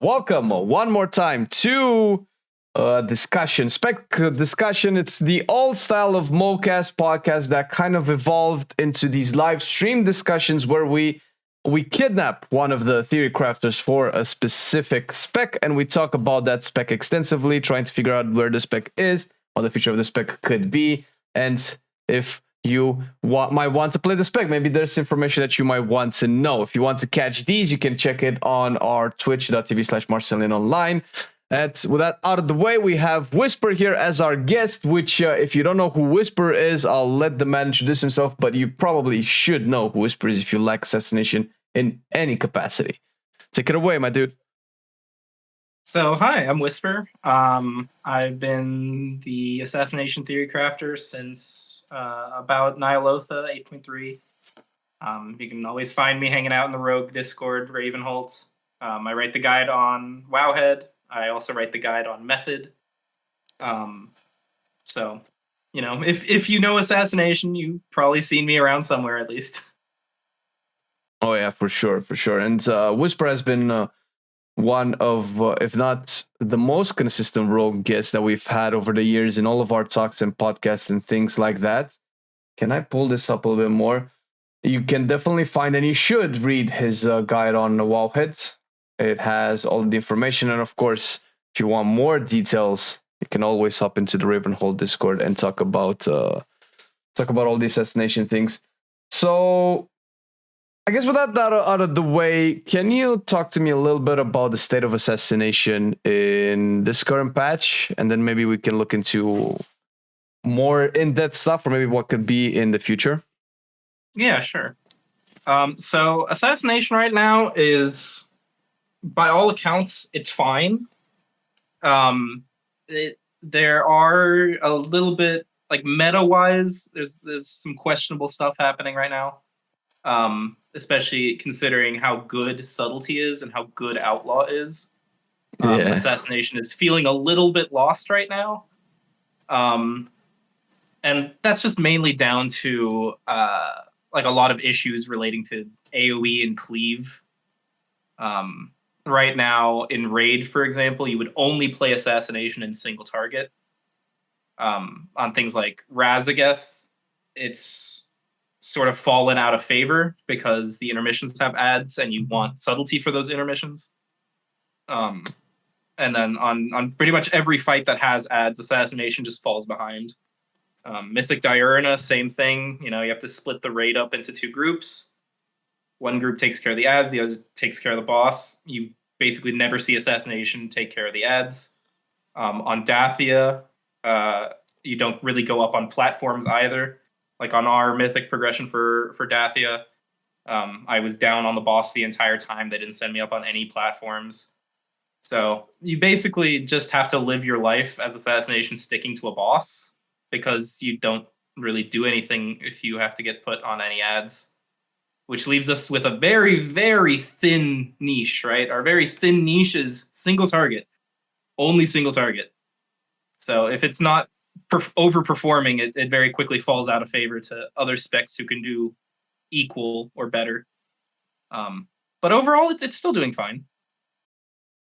Welcome one more time to discussion, spec discussion. It's the old style of MoCast podcast that kind of evolved into these live stream discussions where we kidnap one of the theory crafters for a specific spec and we talk about that spec extensively, trying to figure out where the spec is, what the future of the spec could be, and if you might want to play the spec. Maybe there's information that you might want to know. If you want to catch these, you can check it on our twitch.tv/Marcelian online. With that out of the way, we have Whispyr here as our guest, which if you don't know who Whispyr is, I'll let the man introduce himself, but you probably should know who Whispyr is if you like Assassination in any capacity. Take it away, my dude. So, hi, I'm Whispyr. I've been the Assassination Theory Crafter since about Nyalotha 8.3. You can always find me hanging out in the Rogue Discord, Ravenholt. I write the guide on Wowhead. I also write the guide on Method. So, you know, if you know Assassination, you've probably seen me around somewhere at least. Oh yeah, for sure. And Whispyr has been one of, if not the most consistent rogue guest that we've had over the years in all of our talks and podcasts and things like that. Can I pull this up a little bit more? You can definitely find, and you should read his guide on the Wowhead. It has all the information, and of course, if you want more details, you can always hop into the Ravenhold Discord and talk about all the assassination things. So, I guess with that out of the way, can you talk to me a little bit about the state of assassination in this current patch, and then maybe we can look into more in-depth stuff, or maybe what could be in the future? Yeah, sure. So assassination right now is, by all accounts, it's fine. There are a little bit, like, meta-wise, there's some questionable stuff happening right now. Especially considering how good subtlety is and how good outlaw is. Assassination is feeling a little bit lost right now. And that's just mainly down to like a lot of issues relating to AoE and cleave. Right now in Raid, for example, you would only play Assassination in single target. On things like Raszageth, it's sort of fallen out of favor because the intermissions have ads and you want subtlety for those intermissions. And then on pretty much every fight that has ads, Assassination just falls behind. Mythic Diurna, same thing. You know, you have to split the raid up into two groups. One group takes care of the ads, the other takes care of the boss. You basically never see Assassination take care of the ads. On Dathia, you don't really go up on platforms either. Like on our mythic progression for Dathia, I was down on the boss the entire time. They didn't send me up on any platforms. So you basically just have to live your life as Assassination sticking to a boss because you don't really do anything if you have to get put on any ads, which leaves us with a very, very thin niche, right? Our very thin niche is single target, only single target. So if it's not overperforming, it very quickly falls out of favor to other specs who can do equal or better. But overall, it's still doing fine.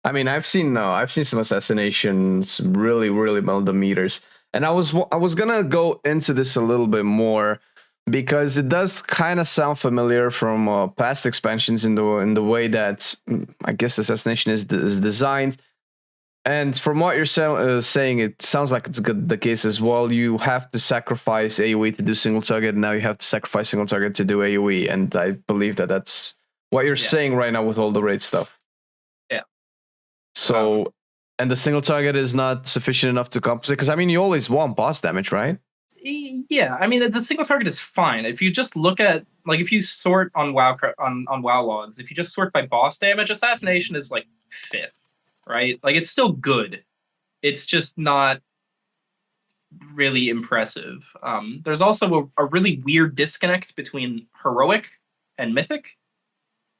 I mean, I've seen some assassinations really melt the meters, and I was gonna go into this a little bit more because it does kind of sound familiar from past expansions in the way that I guess Assassination is designed. And from what you're saying, it sounds like it's the case as well. You have to sacrifice AoE to do single target, and now you have to sacrifice single target to do AoE. And I believe that's what you're saying right now with all the raid stuff. Yeah. So, and the single target is not sufficient enough to compensate? Because, I mean, you always want boss damage, right? Yeah, I mean, the single target is fine. If you just look at, like, if you sort on WoW logs, if you just sort by boss damage, Assassination is, like, 5th. Right? Like, it's still good. It's just not really impressive. There's also a really weird disconnect between heroic and mythic.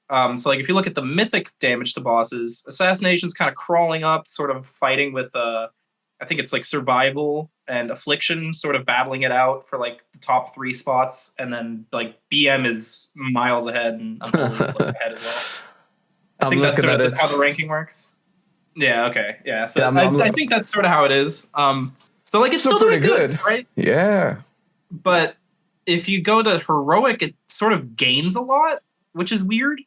So, like, if you look at the mythic damage to bosses, Assassination's kind of crawling up, sort of fighting with, I think it's, like, survival and affliction, sort of battling it out for, like, the top 3 spots, and then, like, BM is miles ahead, and Unholy is, like, ahead as well. I I'm think that's looking sort at of it. how the ranking works. Yeah. Okay. Yeah. So Yeah, I think that's sort of how it is. So like it's still pretty doing good, right? Yeah. But if you go to heroic, it sort of gains a lot, which is weird.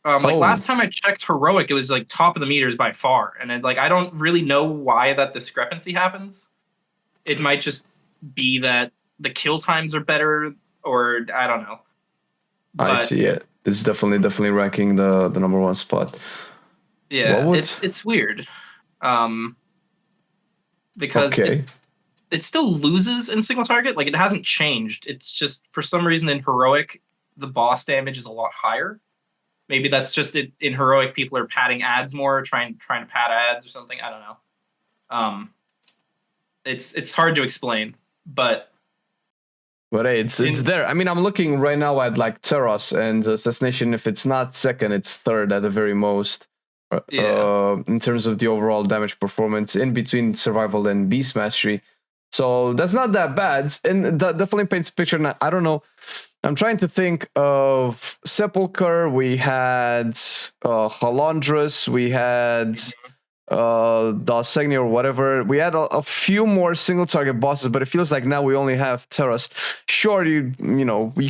Like last time I checked heroic, it was like top of the meters by far, and I don't really know why that discrepancy happens. It might just be that the kill times are better, or I don't know. But I see it. It's definitely ranking the number one spot. Yeah, it's weird. Because it still loses in single target. Like it hasn't changed. It's just for some reason in heroic, the boss damage is a lot higher. Maybe that's just it. In heroic, people are padding ads more, trying to pad ads or something. I don't know. It's hard to explain, but hey, it's there. I mean, I'm looking right now at like Teros and Assassination. If it's not second, it's third at the very most. In terms of the overall damage performance, in between survival and beast mastery. So that's not that bad, and that definitely paints a picture. Now, I don't know. I'm trying to think of Sepulchre. We had Halandrus. We had Dalsegni or whatever. We had a few more single target bosses, but it feels like now we only have Teros. Sure, you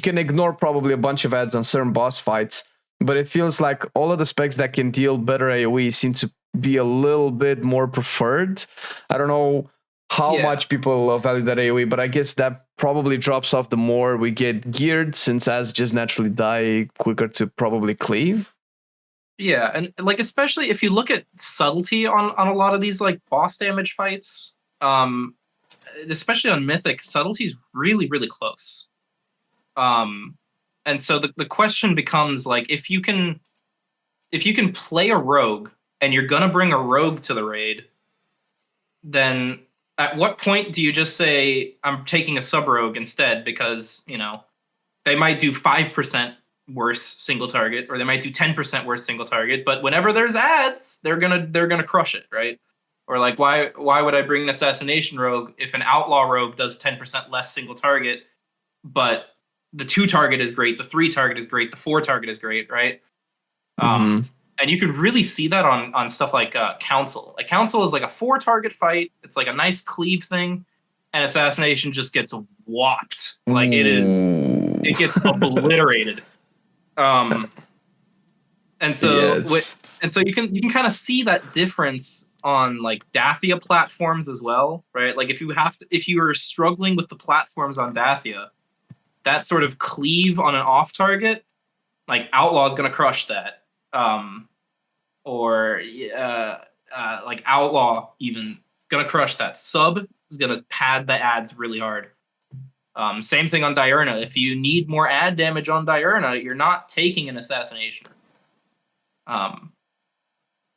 can ignore probably a bunch of ads on certain boss fights, but it feels like all of the specs that can deal better AoE seem to be a little bit more preferred. I don't know how much people value that AoE, but I guess that probably drops off the more we get geared, since ads just naturally die quicker to probably cleave. Yeah, and like especially if you look at subtlety on a lot of these like boss damage fights, especially on Mythic, subtlety is really, really close. And so the question becomes like if you can play a rogue and you're gonna bring a rogue to the raid, then at what point do you just say I'm taking a sub rogue instead, because they might do 5% worse single target, or they might do 10% worse single target, but whenever there's ads, they're gonna crush it, right? Or like why would I bring an Assassination Rogue if an Outlaw Rogue does 10% less single target, but the 2 target is great, the 3 target is great, the 4 target is great, right? And you could really see that on stuff like Council. Like Council is like a 4 target fight. It's like a nice cleave thing, and Assassination just gets whopped. Like it gets obliterated. And so you can kind of see that difference on like Dathia platforms as well, right? Like if you are struggling with the platforms on Dathia, that sort of cleave on an off target, like Outlaw is going to crush that. Like Outlaw even going to crush that. Sub is going to pad the ads really hard. Same thing on Diurna. If you need more ad damage on Diurna, you're not taking an Assassination.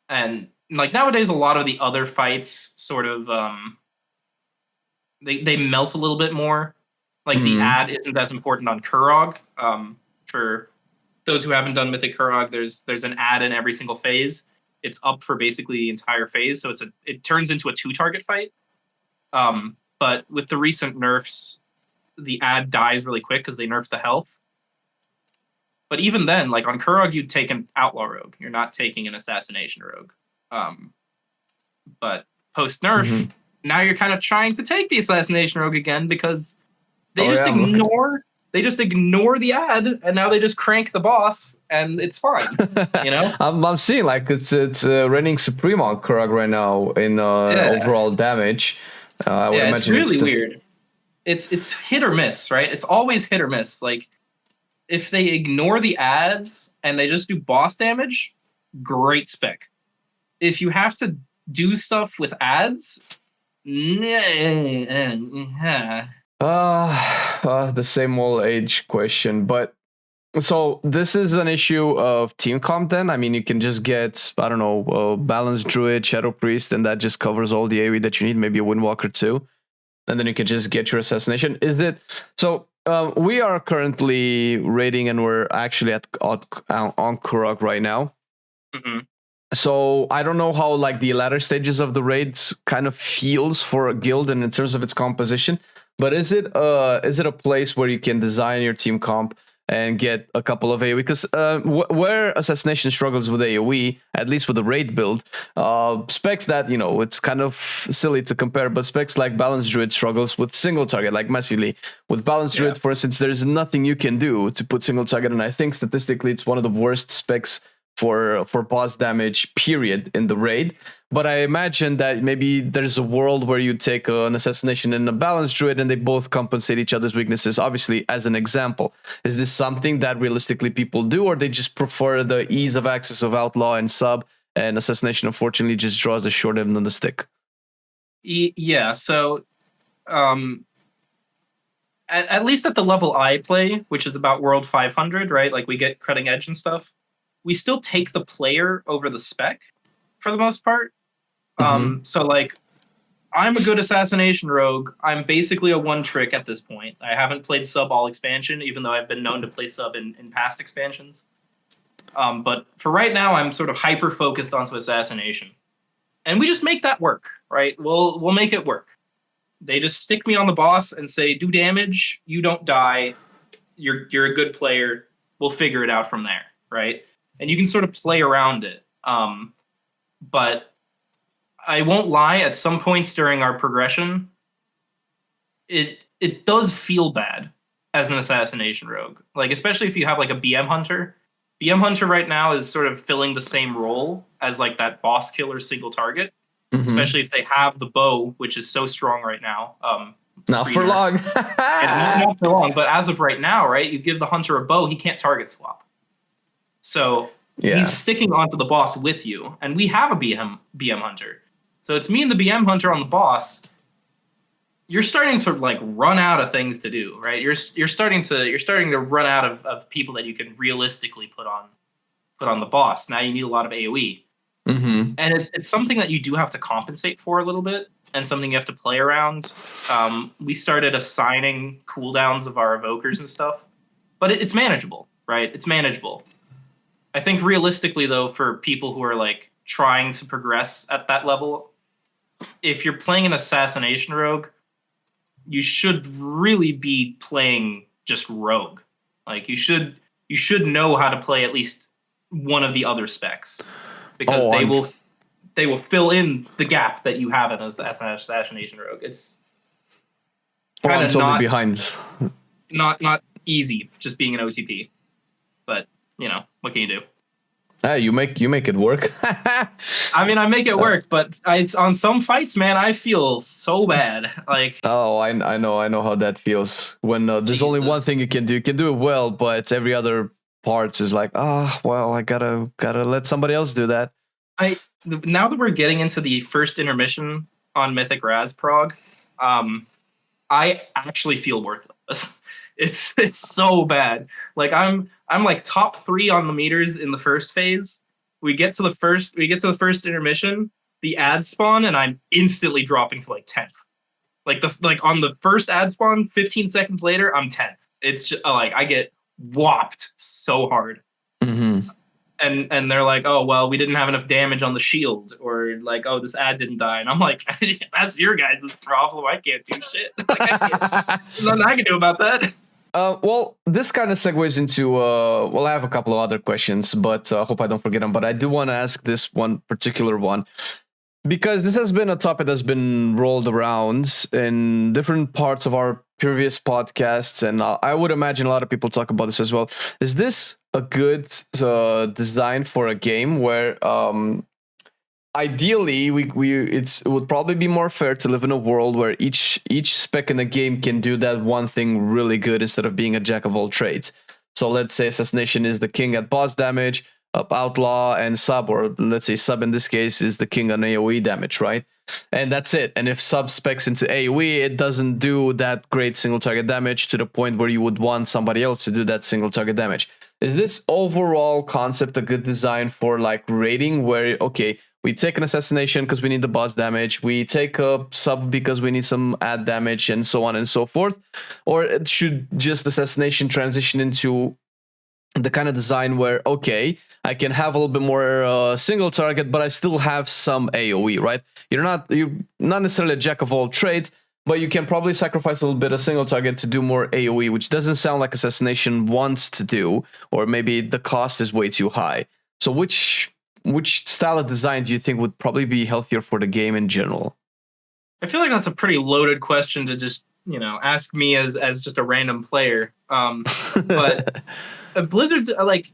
And like nowadays, a lot of the other fights sort of they melt a little bit more. Like the ad isn't as important on Kurog. For those who haven't done Mythic Kurog, there's an ad in every single phase. It's up for basically the entire phase, so it turns into a 2 target fight. But with the recent nerfs, the ad dies really quick because they nerf the health. But even then, like on Kurog, you'd take an Outlaw Rogue. You're not taking an Assassination Rogue. But post nerf, now you're kind of trying to take the Assassination Rogue again because they just ignore the ad, and now they just crank the boss, and it's fine. I'm seeing like it's reigning supreme on Kurog right now in overall damage. I would imagine it's really weird. It's hit or miss, right? It's always hit or miss. Like if they ignore the ads and they just do boss damage, great spec. If you have to do stuff with ads, the same old age question. But so this is an issue of team comp then? I mean, you can just get, I don't know, Balanced Druid, Shadow Priest, and that just covers all the AoE that you need, maybe a Windwalker too. And then you can just get your Assassination. Is it so? We are currently raiding, and we're actually on Kurog right now. So I don't know how like the latter stages of the raids kind of feels for a guild and in terms of its composition. But is it a place where you can design your team comp and get a couple of AoE. Because where Assassination struggles with AoE, at least with the raid build, specs that, it's kind of silly to compare, but specs like Balanced Druid struggles with single target, like massively. With Balanced Druid, for instance, there's nothing you can do to put single target, and I think statistically it's one of the worst specs for boss damage, period, in the raid. But I imagine that maybe there's a world where you take an Assassination and a Balanced Druid and they both compensate each other's weaknesses, obviously, as an example. Is this something that realistically people do, or they just prefer the ease of access of Outlaw and Sub, and Assassination unfortunately just draws the short end of the stick? Yeah, so at least at the level I play, which is about World 500, right? Like we get cutting edge and stuff. We still take the player over the spec for the most part. So like, I'm a good Assassination Rogue. I'm basically a one trick at this point. I haven't played Sub all expansion, even though I've been known to play Sub in past expansions. But for right now, I'm sort of hyper focused onto Assassination, and we just make that work, right? We'll make it work. They just stick me on the boss and say, do damage, you don't die, you're a good player. We'll figure it out from there, right? And you can sort of play around it. But I won't lie, at some points during our progression, it does feel bad as an Assassination Rogue. Like, especially if you have like a BM Hunter. BM Hunter right now is sort of filling the same role as like that boss killer single target. Especially if they have the bow, which is so strong right now. Not for long. Not for long, but as of right now, right? You give the hunter a bow, he can't target swap. So he's sticking onto the boss with you, and we have a BM Hunter. So it's me and the BM Hunter on the boss. You're starting to like run out of things to do, right? You're starting to run out of people that you can realistically put on the boss. Now you need a lot of AoE. And it's something that you do have to compensate for a little bit, and something you have to play around. We started assigning cooldowns of our evokers and stuff, but it's manageable, right? It's manageable. I think realistically, though, for people who are like trying to progress at that level, if you're playing an Assassination Rogue, you should really be playing just Rogue. Like you should know how to play at least one of the other specs. Because they will fill in the gap that you have in as an Assassination Rogue. It's kind of totally behind. Not easy just being an OTP, but what can you do? Hey, you make it work. I mean, I make it work, but on some fights, man, I feel so bad. Like, I know how that feels when there's only one thing you can do. You can do it well, but every other parts is like, well, I gotta let somebody else do that. Now that we're getting into the first intermission on Mythic Raz Prog, I actually feel worthless. It's so bad. Like I'm like top 3 on the meters in the first phase. We get to the first intermission, the ad spawn, and I'm instantly dropping to like 10th. Like on the first ad spawn, 15 seconds later, I'm 10th. It's just like I get whopped so hard. And they're like, oh well, we didn't have enough damage on the shield, or like, oh, this ad didn't die, and I'm like, that's your guys' problem. I can't do shit. Like, there's nothing I can do about that. Well, this kind of segues into I have a couple of other questions, but I hope I don't forget them. But I do want to ask this one particular one, because this has been a topic that's been rolled around in different parts of our previous podcasts, and I would imagine a lot of people talk about this as well. Is this a good design for a game where ideally it would probably be more fair to live in a world where each spec in the game can do that one thing really good instead of being a jack of all trades? So let's say Assassination is the king at boss damage, Outlaw and Sub, or let's say Sub in this case is the king on AoE damage, right? And that's it. And if Sub specs into AoE, it doesn't do that great single target damage to the point where you would want somebody else to do that single target damage. Is this overall concept a good design for like raiding, where, okay, we take an Assassination because we need the boss damage, we take a Sub because we need some ad damage, and so on and so forth? Or it should just Assassination transition into the kind of design where, okay, I can have a little bit more single target, but I still have some AoE, right? You're not necessarily a jack of all trades, But you can probably sacrifice a little bit of single target to do more AoE, which doesn't sound like Assassination wants to do, or maybe the cost is way too high. So which style of design do you think would probably be healthier for the game in general? I feel like that's a pretty loaded question to just, ask me as just a random player. But Blizzard's like,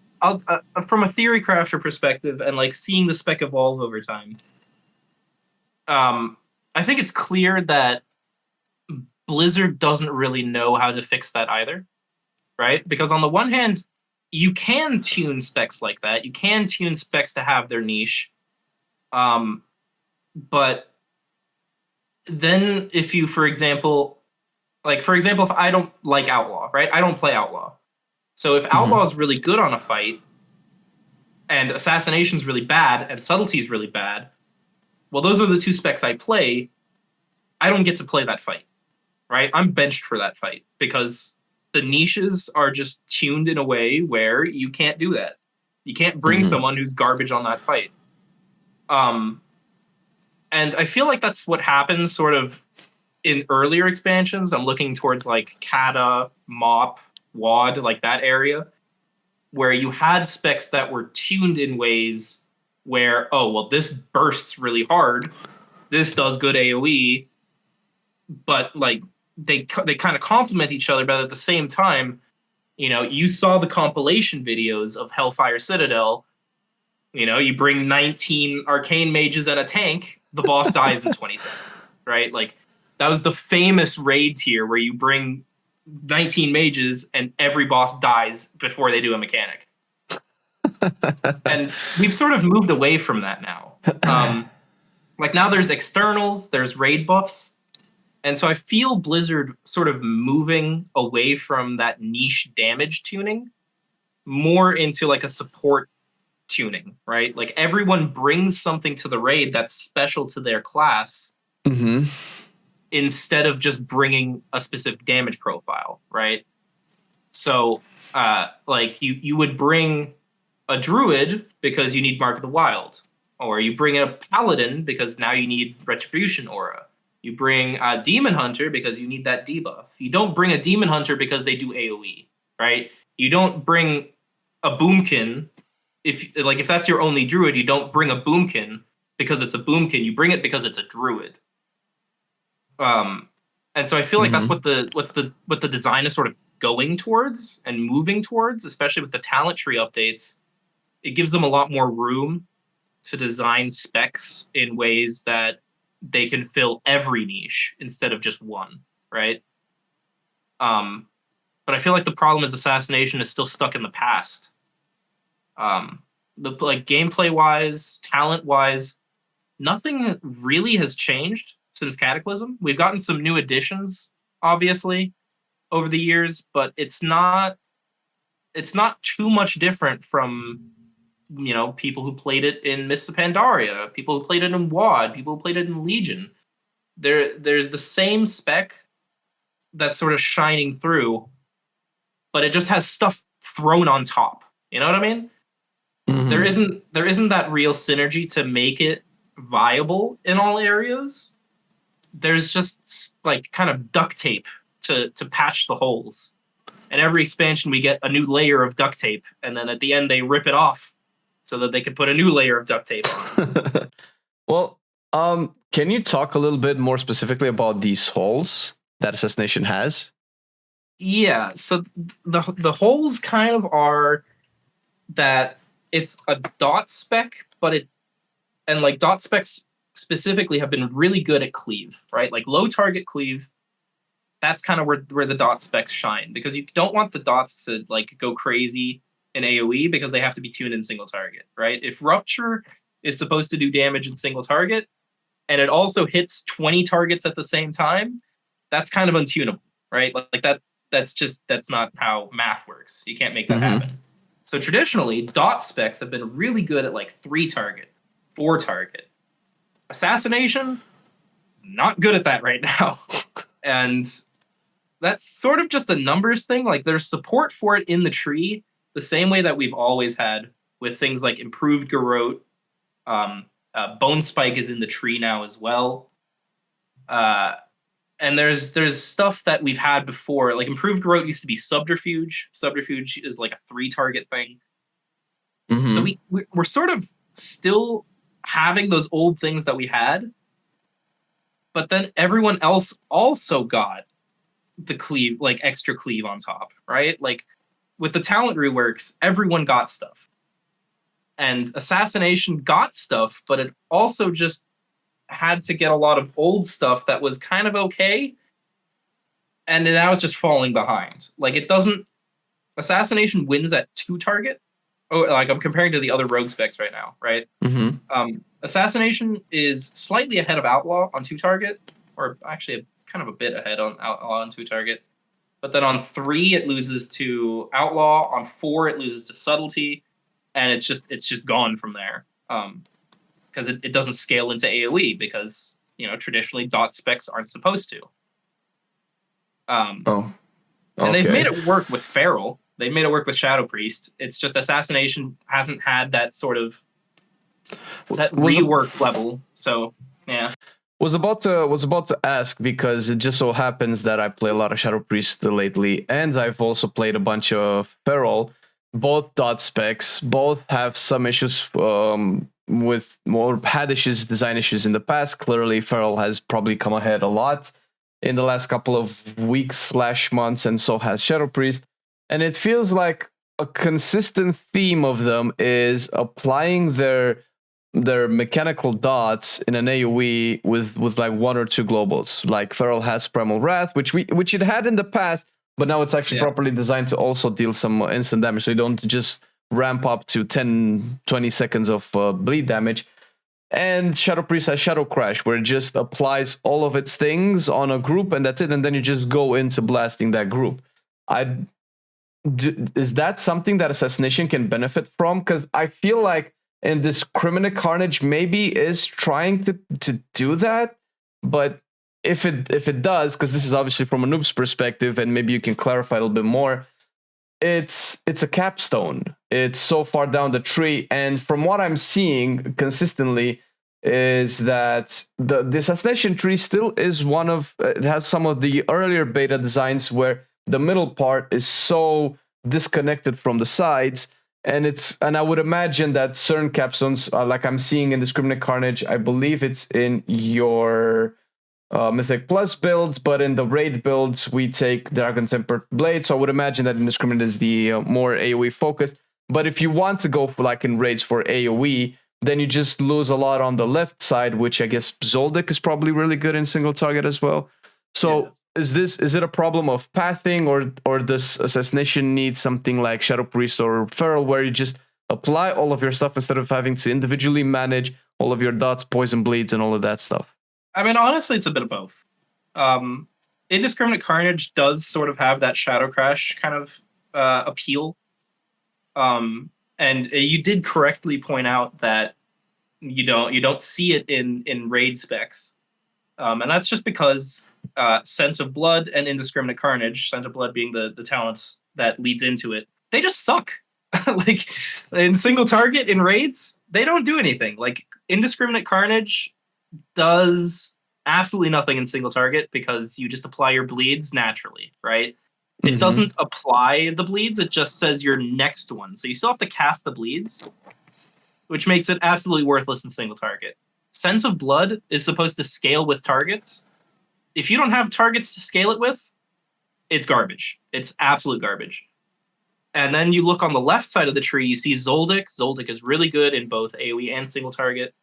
from a theory crafter perspective and like seeing the spec evolve over time, I think it's clear that Blizzard doesn't really know how to fix that either, right? Because on the one hand, you can tune specs like that. You can tune specs to have their niche. But then if you, for example, if I don't like Outlaw, right? I don't play Outlaw. So if Outlaw is really good on a fight and Assassination's really bad and Subtlety's really bad, well, those are the two specs I play. I don't get to play that fight, right? I'm benched for that fight because the niches are just tuned in a way where you can't do that. You can't bring someone who's garbage on that fight. And I feel like that's what happens sort of in earlier expansions. I'm looking towards like Kata, Mop, WoD, like that area, where you had specs that were tuned in ways where, oh, well, this bursts really hard. This does good AoE, but like they kind of complement each other, but at the same time, you saw the compilation videos of Hellfire Citadel. You bring 19 arcane mages and a tank, the boss dies in 20 seconds, right? Like that was the famous raid tier where you bring 19 mages and every boss dies before they do a mechanic. And we've sort of moved away from that now. Like now there's externals, there's raid buffs. And so I feel Blizzard sort of moving away from that niche damage tuning more into like a support tuning, right? Like everyone brings something to the raid that's special to their class instead of just bringing a specific damage profile, right? So like you would bring a druid because you need Mark of the Wild, or you bring a paladin because now you need Retribution Aura. You bring a demon hunter because you need that debuff. You don't bring a demon hunter because they do AoE, right? You don't bring a boomkin if that's your only druid. You don't bring a boomkin because it's a boomkin. You bring it because it's a druid. And so I feel like that's what the design is sort of going towards and moving towards, especially with the talent tree updates. It gives them a lot more room to design specs in ways that they can fill every niche instead of just one, right? But I feel like the problem is Assassination is still stuck in the past. Gameplay wise, talent wise, nothing really has changed since Cataclysm. We've gotten some new additions, obviously, over the years, but it's not too much different from people who played it in Mists of Pandaria, people who played it in WoD, people who played it in Legion. There's the same spec that's sort of shining through, but it just has stuff thrown on top. You know what I mean? There isn't that real synergy to make it viable in all areas. There's just like kind of duct tape to patch the holes. And every expansion we get a new layer of duct tape, and then at the end they rip it off so that they can put a new layer of duct tape on. Well, can you talk a little bit more specifically about these holes that Assassination has? Yeah, so the holes kind of are that it's a dot spec, but dot specs specifically have been really good at cleave, right? Like low target cleave, that's kind of where the dot specs shine, because you don't want the dots to like go crazy in AoE because they have to be tuned in single target, right? If Rupture is supposed to do damage in single target and it also hits 20 targets at the same time, that's kind of untunable, right? That's not how math works. You can't make that happen. So traditionally, dot specs have been really good at like 3 target, 4 target. Assassination is not good at that right now. And that's sort of just a numbers thing. Like there's support for it in the tree, the same way that we've always had with things like improved Garrote. Bone Spike is in the tree now as well. And there's stuff that we've had before, like improved rote used to be subterfuge. Subterfuge is like a 3-target thing. Mm-hmm. So we're sort of still having those old things that we had, but then everyone else also got the cleave, like extra cleave on top, right? Like with the talent reworks, everyone got stuff. And Assassination got stuff, but it also just had to get a lot of old stuff that was kind of okay, and now it's just falling behind. Like it doesn't. Assassination wins at 2-target. Oh, like I'm comparing to the other rogue specs right now, right? Mm-hmm. Assassination is slightly ahead of Outlaw on 2-target, or actually kind of a bit ahead on Outlaw on 2-target. But then on 3 it loses to Outlaw. On 4 it loses to Subtlety, and it's just gone from there. Because it doesn't scale into AoE because, you know, traditionally dot specs aren't supposed to. Okay. And they've made it work with Feral. They've made it work with Shadow Priest. It's just Assassination hasn't had that sort of rework level. So yeah. Was about to ask, because it just so happens that I play a lot of Shadow Priest lately, and I've also played a bunch of Feral. Both dot specs, both have some issues with more had issues, design issues in the past. Clearly, Feral has probably come ahead a lot in the last couple of weeks/months, and so has Shadow Priest. And it feels like a consistent theme of them is applying their mechanical dots in an AoE with like 1 or 2 globals. Like Feral has Primal Wrath, which it had in the past, but now it's actually properly designed to also deal some instant damage, so you don't just ramp up to 10-20 seconds of bleed damage. And Shadow Priest has Shadow Crash, where it just applies all of its things on a group, and that's it, and then you just go into blasting that group. Is that something that Assassination can benefit from? Because I feel like Indiscriminate Carnage maybe is trying to do that, but if it does, because this is obviously from a noob's perspective, and maybe you can clarify a little bit more, it's a capstone. It's so far down the tree, and from what I'm seeing consistently is that the Assassination tree still is one of it has some of the earlier beta designs where the middle part is so disconnected from the sides, and I would imagine that certain capstones, like I'm seeing in Indiscriminate Carnage, I believe it's in your Mythic Plus builds, but in the raid builds we take Dragon Tempered Blade, so I would imagine that Indiscriminate is the more AoE focused. But if you want to go for, like in raids for AoE, then you just lose a lot on the left side, which I guess Zoldyck is probably really good in single target as well. So is it a problem of pathing, or does Assassination need something like Shadow Priest or Feral, where you just apply all of your stuff instead of having to individually manage all of your dots, poison bleeds, and all of that stuff? I mean, honestly, it's a bit of both. Indiscriminate Carnage does sort of have that Shadow Crash kind of appeal. And you did correctly point out that you don't see it in raid specs. And that's just because Sense of Blood and Indiscriminate Carnage, Sense of Blood being the talent that leads into it, they just suck. Like in single target in raids, they don't do anything. Like Indiscriminate Carnage does absolutely nothing in single target because you just apply your bleeds naturally, right? It doesn't apply the bleeds, it just says your next one. So you still have to cast the bleeds, which makes it absolutely worthless in single target. Sense of Blood is supposed to scale with targets. If you don't have targets to scale it with, it's garbage. It's absolute garbage. And then you look on the left side of the tree, you see Zoldyck. Zoldyck is really good in both AoE and single target.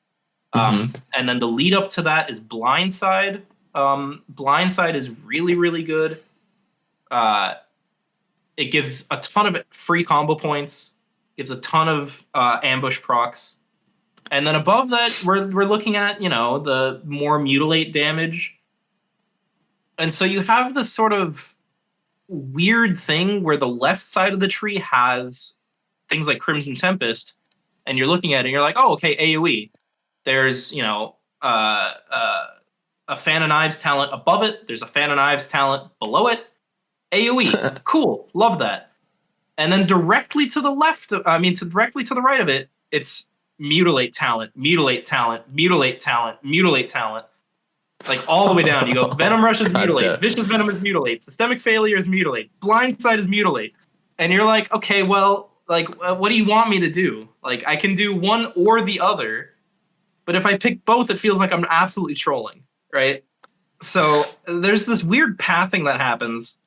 And then the lead up to that is Blindside. Blindside is really, really good. It gives a ton of free combo points, gives a ton of ambush procs. And then above that, we're looking at, the more mutilate damage. And so you have this sort of weird thing where the left side of the tree has things like Crimson Tempest, and you're looking at it and you're like, oh, okay, AoE. There's, a Fan of Knives talent above it. There's a Fan of Knives talent below it. AoE, cool, love that. And then directly to the directly to the right of it, it's mutilate talent, mutilate talent, mutilate talent, mutilate talent. Like all the way down. You go Venom Rush is God, Mutilate, Vicious Venom is Mutilate, Systemic Failure is Mutilate, Blindside is Mutilate. And you're like, okay, well, like, what do you want me to do? Like, I can do one or the other, but if I pick both, it feels like I'm absolutely trolling, right? So there's this weird pathing that happens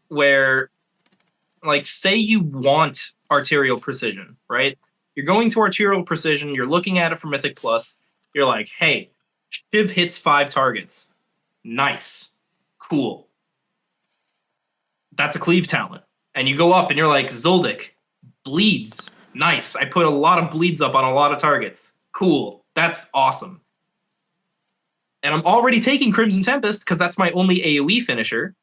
where, like, say you want Arterial Precision, right? You're going to Arterial Precision, you're looking at it for Mythic Plus, you're like, hey, Shiv hits 5 targets. Nice. Cool. That's a cleave talent. And you go up and you're like, Zoldyck, bleeds. Nice. I put a lot of bleeds up on a lot of targets. Cool. That's awesome. And I'm already taking Crimson Tempest because that's my only AoE finisher.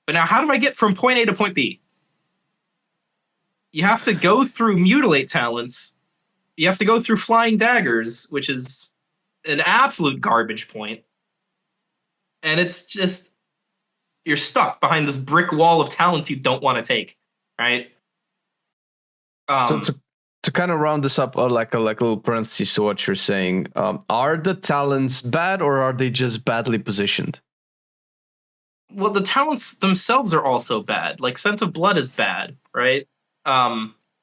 But now how do I get from point A to point B? You have to go through Mutilate talents. You have to go through Flying Daggers, which is an absolute garbage point. And it's just, you're stuck behind this brick wall of talents you don't want to take, right? So to kind of round this up, like a little parenthesis to what you're saying, are the talents bad or are they just badly positioned? Well, the talents themselves are also bad. Like Scent of Blood is bad, right?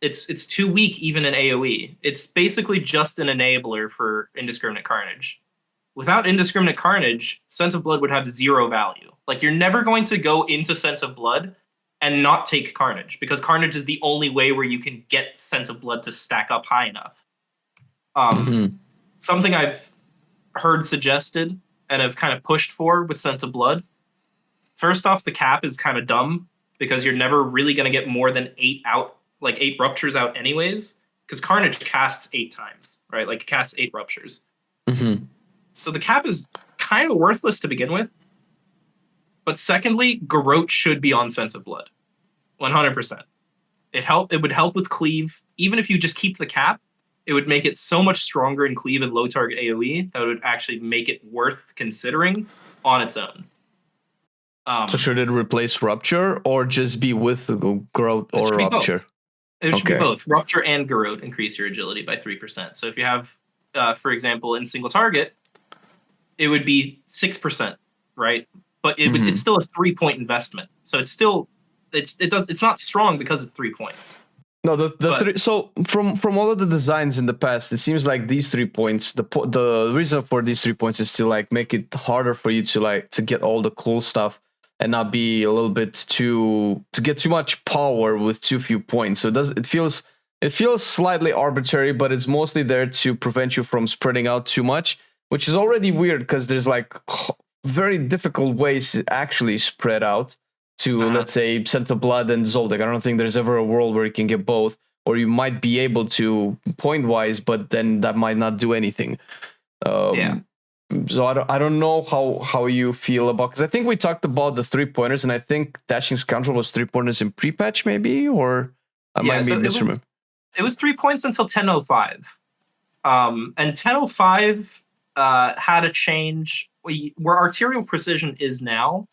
It's too weak even in AoE. It's basically just an enabler for Indiscriminate Carnage. Without Indiscriminate Carnage, Scent of Blood would have 0 value. Like, you're never going to go into Scent of Blood and not take Carnage, because Carnage is the only way where you can get Scent of Blood to stack up high enough. Something I've heard suggested and have kind of pushed for with Scent of Blood. First off, the cap is kind of dumb, because you're never really going to get more than 8 ruptures out anyways, because Carnage casts 8 times, right? Like, it casts 8 ruptures. So the cap is kind of worthless to begin with. But secondly, Garrote should be on Scent of Blood. 100%. It would help with cleave. Even if you just keep the cap, it would make it so much stronger in cleave and low target AoE that would actually make it worth considering on its own. So should it replace Rupture or just be with Garrote or Rupture? It should be both. Rupture and Garrote increase your agility by 3%. So if you have, for example, in single target, it would be 6%, right? But it's still a 3-point investment. So it's still it's not strong because it's 3 points. No, so from all of the designs in the past, it seems like these 3 points, the reason for these 3 points is to like make it harder for you to get all the cool stuff and not be a little bit to get too much power with too few points. So it feels slightly arbitrary, but it's mostly there to prevent you from spreading out too much, which is already weird because there's like very difficult ways to actually spread out to, let's say, Scent of Blood and Zoldyck. I don't think there's ever a world where you can get both, or you might be able to point-wise, but then that might not do anything. So I don't know how you feel about, because I think we talked about the 3-pointers, and I think Dashing Scoundrel was 3-pointers in pre-patch, maybe, or I might be misremembering. It was 3 points until 10.05. And 10.05 had a change. Where Arterial Precision is now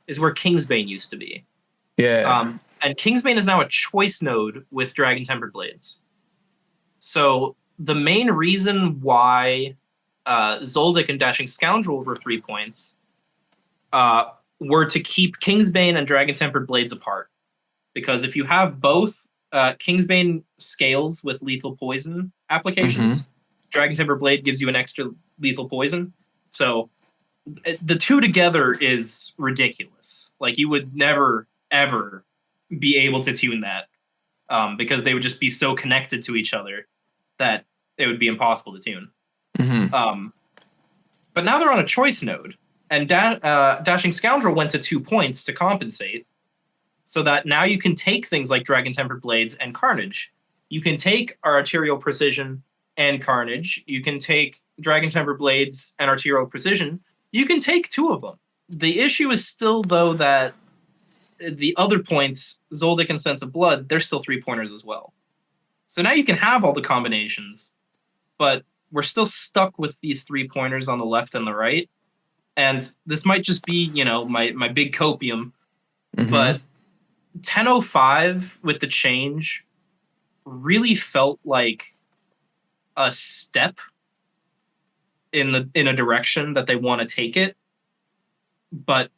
is where Kingsbane used to be. Yeah. And Kingsbane is now a choice node with Dragon Tempered Blades. So the main reason why Zoldyck and Dashing Scoundrel were 3 points were to keep Kingsbane and Dragon Tempered Blades apart. Because if you have both, Kingsbane scales with lethal poison applications. Dragon Tempered Blade gives you an extra lethal poison. So the two together is ridiculous. Like, you would never, ever be able to tune that because they would just be so connected to each other that it would be impossible to tune. But now they're on a choice node, and Dashing Scoundrel went to 2 points to compensate, so that now you can take things like Dragon Tempered Blades and Carnage. You can take Arterial Precision and Carnage. You can take Dragon Tempered Blades and Arterial Precision. You can take 2 of them. The issue is still, though, that the other points, Zoldyck and Scent of Blood, they're still 3-pointers as well. So now you can have all the combinations, but we're still stuck with these 3-pointers on the left and the right. And this might just be, my big copium. But 10.05 with the change really felt like a step in a direction that they want to take it, but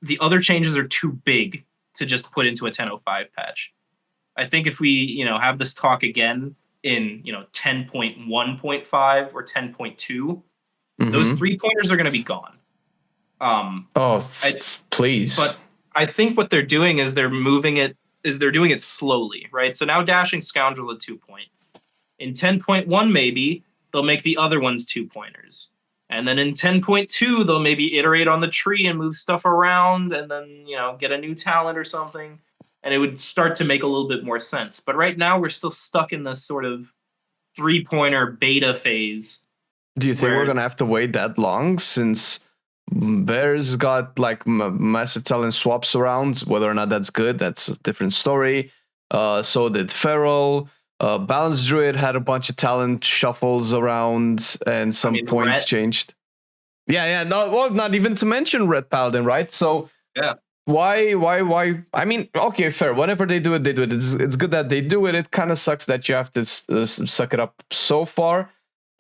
the other changes are too big to just put into a 10.05 patch. I think if we, have this talk again in, 10.1.5 or 10.2, those 3-pointers are going to be gone. Please. But I think what they're doing is they're doing it slowly, right? So now Dashing Scoundrel a 2-point. In 10.1, maybe they'll make the other ones 2-pointers. And then in 10.2, they'll maybe iterate on the tree and move stuff around and then, get a new talent or something. And it would start to make a little bit more sense. But right now, we're still stuck in this sort of 3-pointer beta phase. Do you think we're going to have to wait that long, since Bears got like massive talent swaps around? Whether or not that's good, that's a different story. So did Feral. Balanced Druid had a bunch of talent shuffles around, and some points changed. Yeah. No, well, not even to mention Red Paladin, right? So yeah. Why? I mean, okay, fair. Whenever they do it, they do it. It's good that they do it. It kind of sucks that you have to suck it up so far.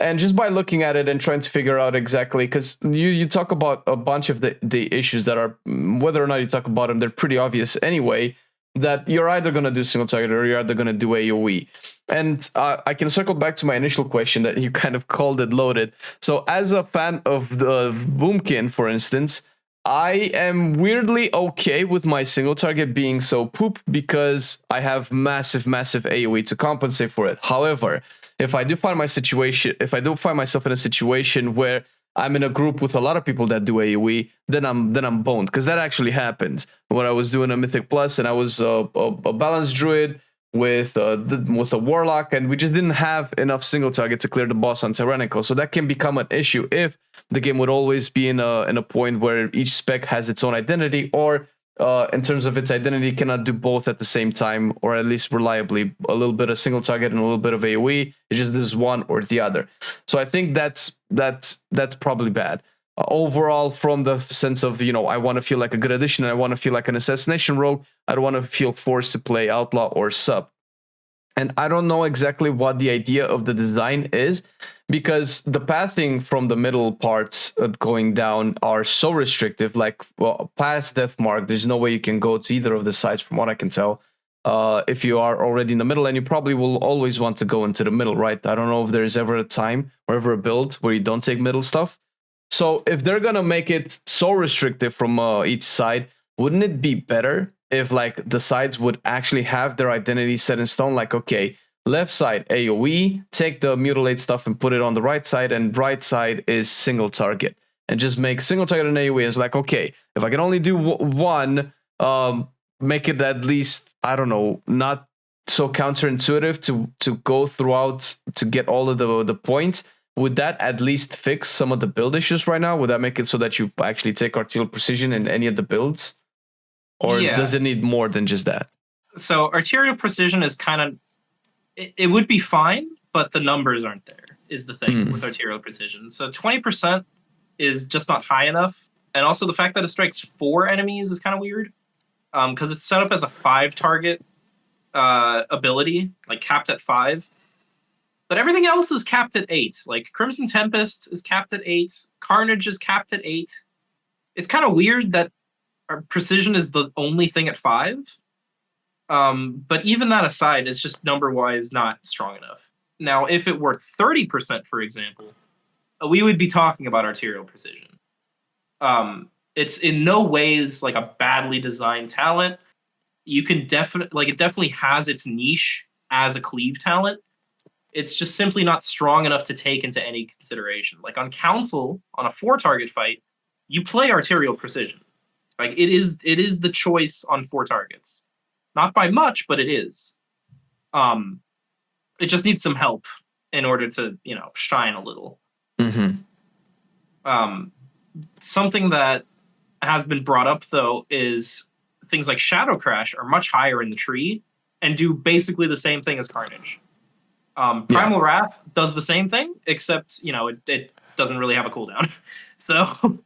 And just by looking at it and trying to figure out exactly, because you talk about a bunch of the issues that are, whether or not you talk about them, they're pretty obvious anyway, that you're either going to do single target or you're either going to do AoE. And I can circle back to my initial question that you kind of called it loaded. So as a fan of the Boomkin, for instance, I am weirdly okay with my single target being so poop because I have massive AoE to compensate for it. However, if I do find myself in a situation where I'm in a group with a lot of people that do AoE, then I'm boned, because that actually happened when I was doing a Mythic Plus and I was a balanced druid with a warlock, and we just didn't have enough single target to clear the boss on Tyrannical. So that can become an issue if the game would always be in a point where each spec has its own identity, or in terms of its identity cannot do both at the same time, or at least reliably. A little bit of single target and a little bit of AoE. It's just this one or the other. So I think that's probably bad. Overall, from the sense of, I want to feel like a good addition, and I want to feel like an Assassination Rogue. I don't want to feel forced to play Outlaw or Sub. And I don't know exactly what the idea of the design is, because the pathing from the middle parts going down are so restrictive. Like, past Death Mark, there's no way you can go to either of the sides, from what I can tell. If you are already in the middle, and you probably will always want to go into the middle, right? I don't know if there's ever a time or ever a build where you don't take middle stuff. So if they're going to make it so restrictive from each side, wouldn't it be better if like the sides would actually have their identity set in stone? Like, okay, left side AoE, take the mutilate stuff and put it on the right side, and right side is single target, and just make single target and AoE. It's like, okay, if I can only do one, make it at least, I don't know, not so counterintuitive to go throughout to get all of the points. Would that at least fix some of the build issues right now? Would that make it so that you actually take Arterial Precision in any of the builds? Or does it need more than just that? So Arterial Precision is kind of... It would be fine, but the numbers aren't there, is the thing with Arterial Precision. So 20% is just not high enough. And also the fact that it strikes 4 enemies is kind of weird. Because it's set up as a 5-target ability, like capped at 5. But everything else is capped at 8. Like Crimson Tempest is capped at 8. Carnage is capped at 8. It's kind of weird that our Precision is the only thing at 5. But even that aside, it's just number-wise not strong enough. Now, if it were 30%, for example, we would be talking about Arterial Precision. It's in no ways like a badly designed talent. You can definitely, it definitely has its niche as a cleave talent. It's just simply not strong enough to take into any consideration. Like on Council, on a 4-target fight, you play Arterial Precision. Like it is the choice on 4 targets. Not by much, but it is. It just needs some help in order to, shine a little. Something that has been brought up, though, is things like Shadow Crash are much higher in the tree and do basically the same thing as Carnage. Primal Wrath does the same thing, except, it doesn't really have a cooldown. So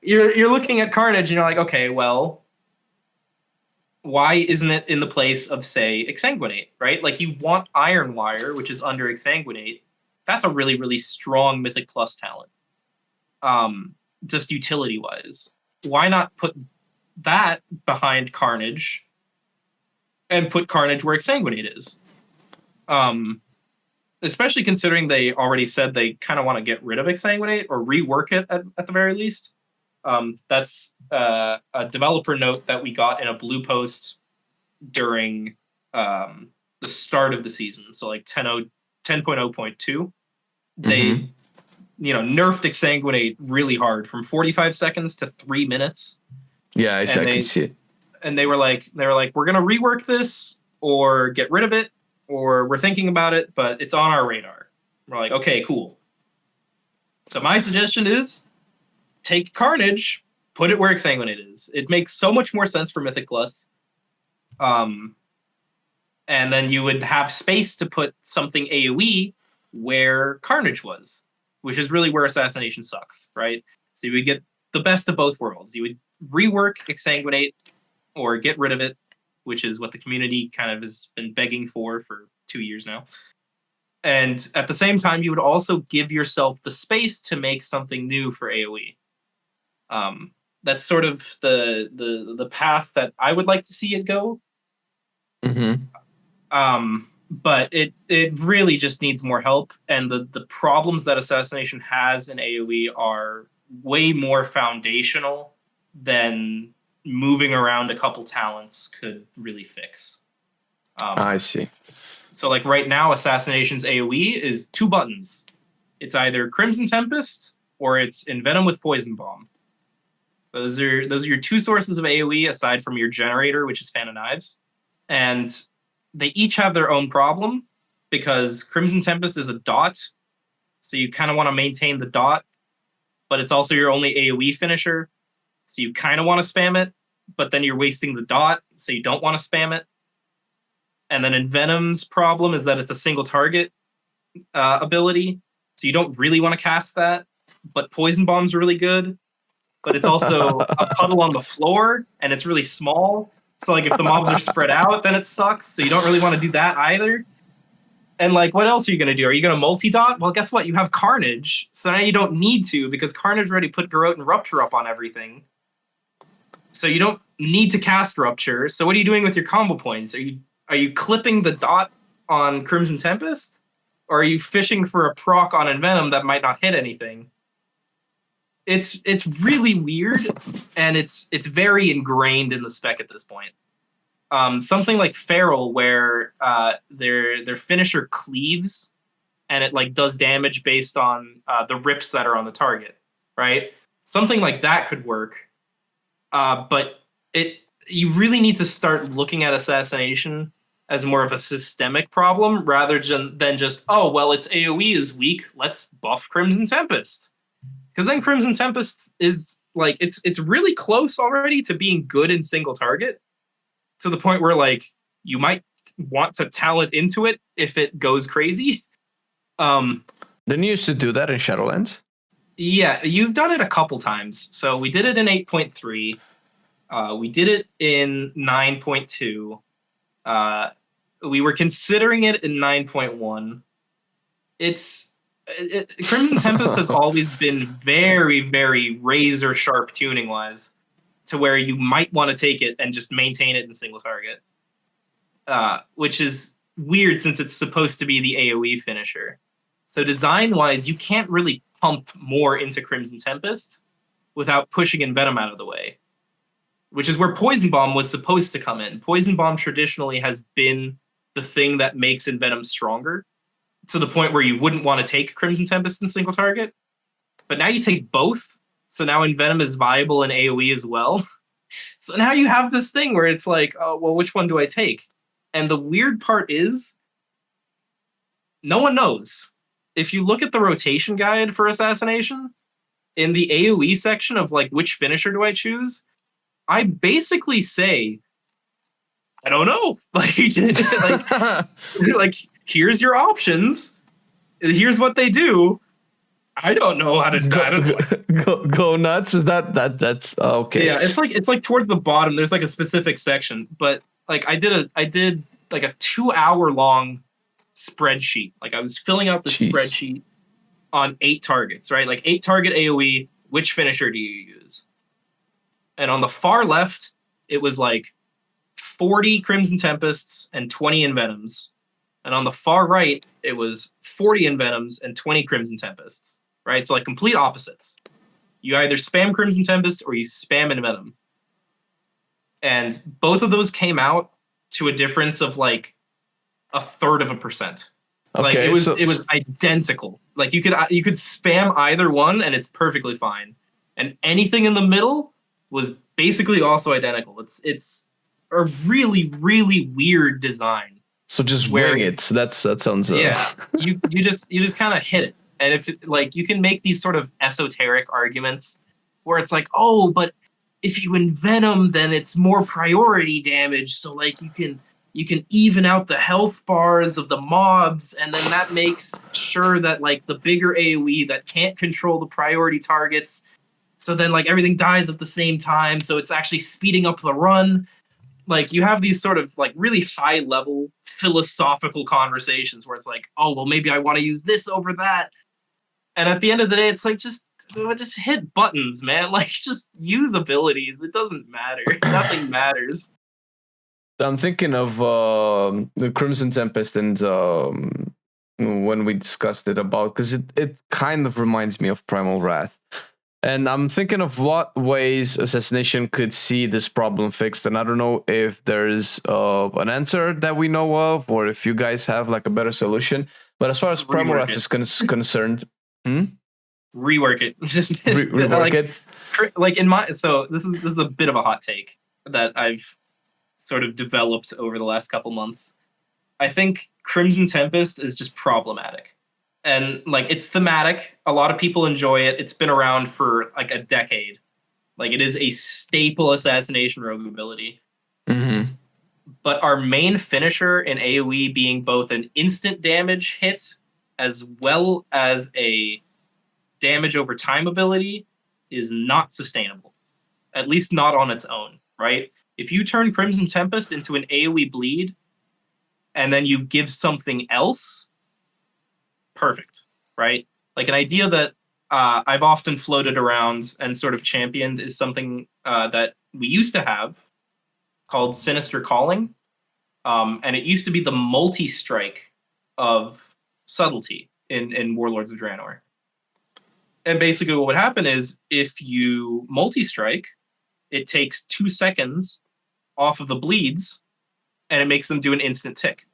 you're looking at Carnage and you're like, okay, well, why isn't it in the place of, say, Exsanguinate, right? Like, you want Iron Wire, which is under Exsanguinate. That's a really, really strong Mythic Plus talent. just utility wise. Why not put that behind Carnage and put Carnage where Exsanguinate is? Especially considering they already said they kind of want to get rid of Exsanguinate or rework it at the very least. That's a developer note that we got in a blue post during the start of the season. So like 10.0.2. They nerfed Exsanguinate really hard from 45 seconds to 3 minutes. Yeah, I can see it. And they were like, we're gonna rework this or get rid of it, or we're thinking about it, but it's on our radar. We're like, okay, cool. So my suggestion is take Carnage, put it where Exsanguinate is. It makes so much more sense for Mythic Plus. And then you would have space to put something AoE where Carnage was, which is really where Assassination sucks, right? So you would get the best of both worlds. You would rework Exsanguinate or get rid of it, which is what the community kind of has been begging for 2 years now. And at the same time, you would also give yourself the space to make something new for AoE. That's sort of the path that I would like to see it go. But it really just needs more help. And the problems that Assassination has in AoE are way more foundational than moving around a couple talents could really fix. I see. So like right now, Assassination's AoE is 2 buttons. It's either Crimson Tempest or it's Envenom with Poison Bomb. Those are your 2 sources of AoE aside from your generator, which is Fan of Knives. And they each have their own problem because Crimson Tempest is a dot. So you kind of want to maintain the dot, but it's also your only AoE finisher. So you kind of want to spam it, but then you're wasting the dot, so you don't want to spam it. And then Envenom's problem is that it's a single target ability, so you don't really want to cast that. But Poison Bomb's really good, but it's also a puddle on the floor, and it's really small. So like if the mobs are spread out, then it sucks. So you don't really want to do that either. And like, what else are you going to do? Are you going to multi-dot? Well, guess what? You have Carnage, so now you don't need to because Carnage already put Garrote and Rupture up on everything. So you don't need to cast Rupture. So what are you doing with your combo points? Are you clipping the dot on Crimson Tempest? Or are you fishing for a proc on Envenom that might not hit anything? It's really weird, and it's very ingrained in the spec at this point. Something like Feral, where their finisher cleaves, and it like does damage based on the rips that are on the target, right? Something like that could work. But you really need to start looking at Assassination as more of a systemic problem rather than just, oh, well, its AoE is weak, let's buff Crimson Tempest. Because then Crimson Tempest is like, it's really close already to being good in single target, to the point where like you might want to talent into it if it goes crazy. Didn't you used to do that in Shadowlands? Yeah, you've done it a couple times. So we did it in 8.3. We did it in 9.2. We were considering it in 9.1. Crimson Tempest has always been very, very razor sharp tuning wise, to where you might want to take it and just maintain it in single target, which is weird since it's supposed to be the AoE finisher. So design wise, you can't really pump more into Crimson Tempest without pushing Envenom out of the way, which is where Poison Bomb was supposed to come in. Poison Bomb traditionally has been the thing that makes Envenom stronger, to the point where you wouldn't want to take Crimson Tempest in single target. But now you take both, so now Envenom is viable in AoE as well. So now you have this thing where it's like, oh, well, which one do I take? And the weird part is, no one knows. If you look at the rotation guide for Assassination, in the AoE section of like, which finisher do I choose? I basically say, I don't know. Like here's your options. Here's what they do. I don't know how to go nuts. Is that's okay? Yeah, it's like towards the bottom. There's like a specific section, but like I did like a 2-hour long spreadsheet. Like I was filling out the spreadsheet on 8 targets, right? Like 8 target AoE, which finisher do you use? And on the far left, it was like 40 Crimson Tempests and 20 Envenoms. And on the far right, it was 40 Envenoms and 20 Crimson Tempests, right? So like complete opposites. You either spam Crimson Tempest or you spam Envenom. And both of those came out to a difference of like 1/3%. Like Okay, it was identical. Like you could spam either one and it's perfectly fine. And anything in the middle was basically also identical. It's a really, really weird design. So just wing it. That sounds. Yeah, you just kind of hit it, and if like you can make these sort of esoteric arguments where it's like, oh, but if you envenom, then it's more priority damage. So like you can even out the health bars of the mobs, and then that makes sure that like the bigger AoE that can't control the priority targets. So then like everything dies at the same time. So it's actually speeding up the run. Like you have these sort of like really high level philosophical conversations where it's like, oh, well, maybe I want to use this over that. And at the end of the day, it's like, just hit buttons, man. Like just use abilities. It doesn't matter. Nothing matters. I'm thinking of the Crimson Tempest and when we discussed it about, because it kind of reminds me of Primal Wrath. And I'm thinking of what ways Assassination could see this problem fixed. And I don't know if there's an answer that we know of, or if you guys have like a better solution. But as far as Primal Wrath is concerned, rework it. Just rework it. Like in my, so this is a bit of a hot take that I've sort of developed over the last couple months. I think Crimson Tempest is just problematic. And like it's thematic. A lot of people enjoy it. It's been around for like a decade. Like it is a staple Assassination Rogue ability. Mm-hmm. But our main finisher in AoE being both an instant damage hit as well as a damage over time ability is not sustainable. At least not on its own, right? If you turn Crimson Tempest into an AoE bleed and then you give something else, perfect, right? Like an idea that I've often floated around and sort of championed is something that we used to have called Sinister Calling. And it used to be the multi-strike of subtlety in Warlords of Draenor. And basically what would happen is if you multi-strike, it takes 2 seconds off of the bleeds and it makes them do an instant tick.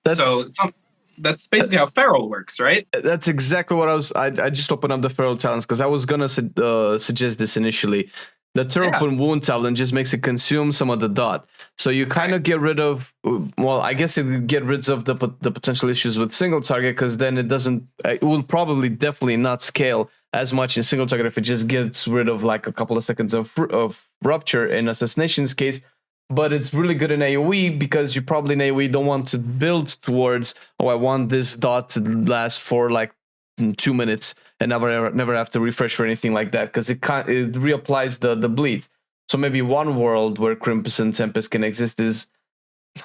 That's basically how Feral works, right? That's exactly what I just opened up the Feral talents because I was gonna suggest this initially. The Tear Open Wound talent just makes it consume some of the dot, so you kind of get rid of. Well, I guess it get rid of the potential issues with single target because then it doesn't. It will probably definitely not scale as much in single target if it just gets rid of like a couple of seconds of rupture in Assassination's case. But it's really good in AoE because you probably in AoE don't want to build towards, oh, I want this dot to last for like 2 minutes and never have to refresh or anything like that because it reapplies the bleed. So maybe one world where Crimson Tempest can exist is,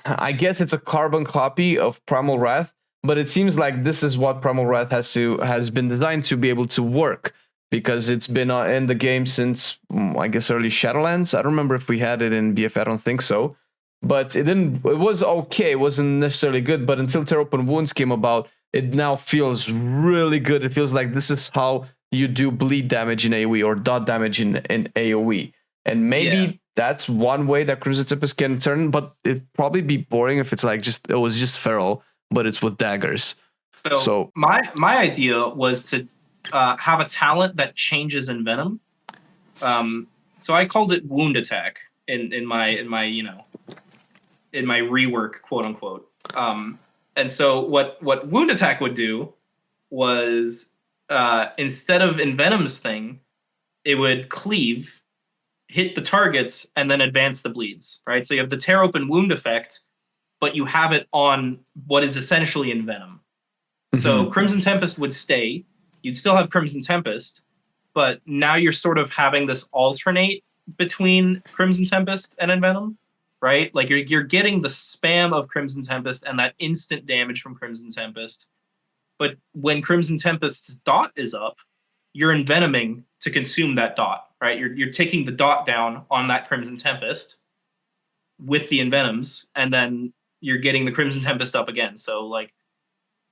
I guess it's a carbon copy of Primal Wrath, but it seems like this is what Primal Wrath has been designed to be able to work. Because it's been in the game since, I guess, early Shadowlands. I don't remember if we had it in BF. I don't think so. But it was okay. It wasn't necessarily good. But until Tear Open Wounds came about, it now feels really good. It feels like this is how you do bleed damage in AoE or dot damage in AoE. And maybe that's one way that Crimson Tempest can turn. But it'd probably be boring if it's like it was just Feral, but it's with daggers. So my idea was to have a talent that changes in Venom. So I called it Wound Attack in my rework, quote unquote. And so what Wound Attack would do was instead of in Venom's thing, it would cleave, hit the targets, and then advance the bleeds. Right. So you have the Tear Open Wound effect, but you have it on what is essentially in Venom. Mm-hmm. So Crimson Tempest would stay. You'd still have Crimson Tempest, but now you're sort of having this alternate between Crimson Tempest and Envenom, right? Like you're getting the spam of Crimson Tempest and that instant damage from Crimson Tempest. But when Crimson Tempest's dot is up, you're envenoming to consume that dot, right? You're taking the dot down on that Crimson Tempest with the Envenoms, and then you're getting the Crimson Tempest up again. So like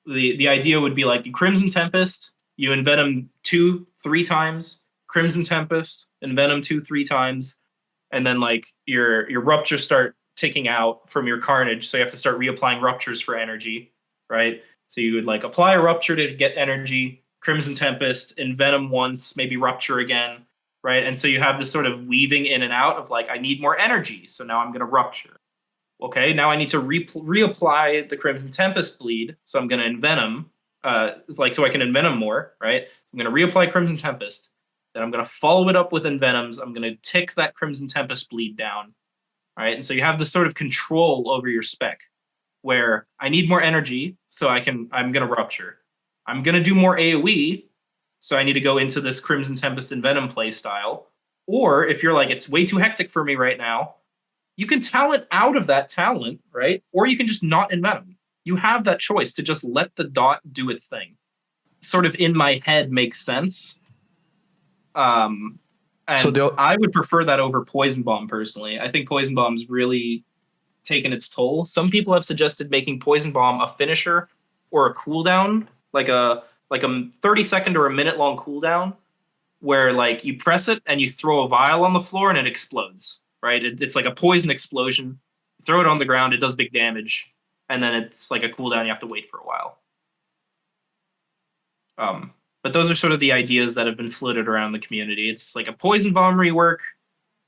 the idea would be like Crimson Tempest, you Envenom 2-3 times, Crimson Tempest, Envenom 2-3 times, and then like your ruptures start ticking out from your Carnage, so you have to start reapplying ruptures for energy, right? So you would like apply a rupture to get energy, Crimson Tempest, Envenom once, maybe rupture again, right? And so you have this sort of weaving in and out of like, I need more energy, so now I'm going to rupture. Okay, now I need to reapply the Crimson Tempest bleed, so I'm going to Envenom, so I can Envenom more, right? I'm going to reapply Crimson Tempest, then I'm going to follow it up with Envenoms, I'm going to tick that Crimson Tempest bleed down, right? And so you have this sort of control over your spec, where I need more energy, so I'm going to rupture. I'm going to do more AoE, so I need to go into this Crimson Tempest Envenom play style. Or if you're like, it's way too hectic for me right now, you can talent out of that talent, right? Or you can just not Envenom. You have that choice to just let the dot do its thing. Sort of in my head makes sense. And I would prefer that over Poison Bomb personally. I think Poison Bomb's really taken its toll. Some people have suggested making Poison Bomb a finisher or a cooldown, like a 30-second or a minute-long cooldown, where like you press it and you throw a vial on the floor and it explodes. Right? It's like a poison explosion. You throw it on the ground, it does big damage, and then it's like a cooldown. You have to wait for a while. But those are sort of the ideas that have been floated around the community. It's like a Poison Bomb rework,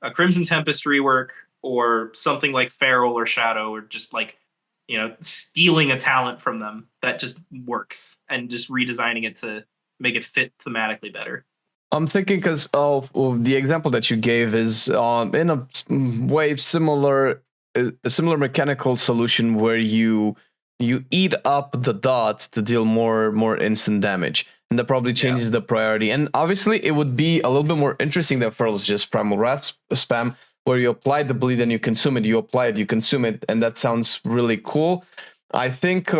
a Crimson Tempest rework, or something like Feral or Shadow, or just like, stealing a talent from them that just works and just redesigning it to make it fit thematically better. I'm thinking because of the example that you gave is in a way similar, a similar mechanical solution where you eat up the dot to deal more instant damage, and that probably changes the priority. And obviously, it would be a little bit more interesting than Feral's just Primal Wrath spam, where you apply the bleed and you consume it, you apply it, you consume it, and that sounds really cool. I think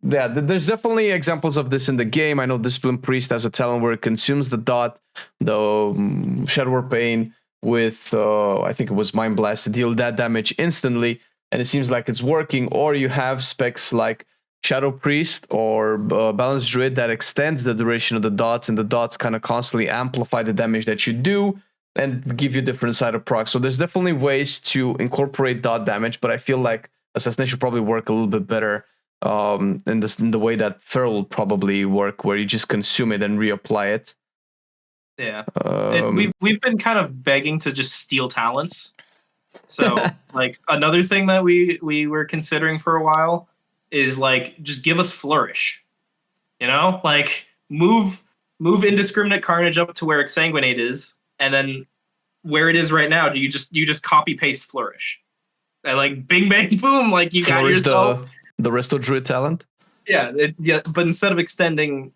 that there's definitely examples of this in the game. I know Discipline Priest has a talent where it consumes the dot, the Shadow War Pain with, I think it was Mind Blast, to deal that damage instantly, and it seems like it's working. Or you have specs like Shadow Priest or Balanced Druid that extends the duration of the dots, and the dots kind of constantly amplify the damage that you do and give you different side of procs. So there's definitely ways to incorporate dot damage, but I feel like Assassination probably work a little bit better in the way that Feral will probably work, where you just consume it and reapply it. Yeah, we've been kind of begging to just steal talents. So like another thing that we were considering for a while is like, just give us Flourish. Like move Indiscriminate Carnage up to where Exsanguinate is, and then where it is right now, you just copy paste Flourish, and like bing bang boom, like you Flourish got yourself the Resto Druid talent. Yeah, but instead of extending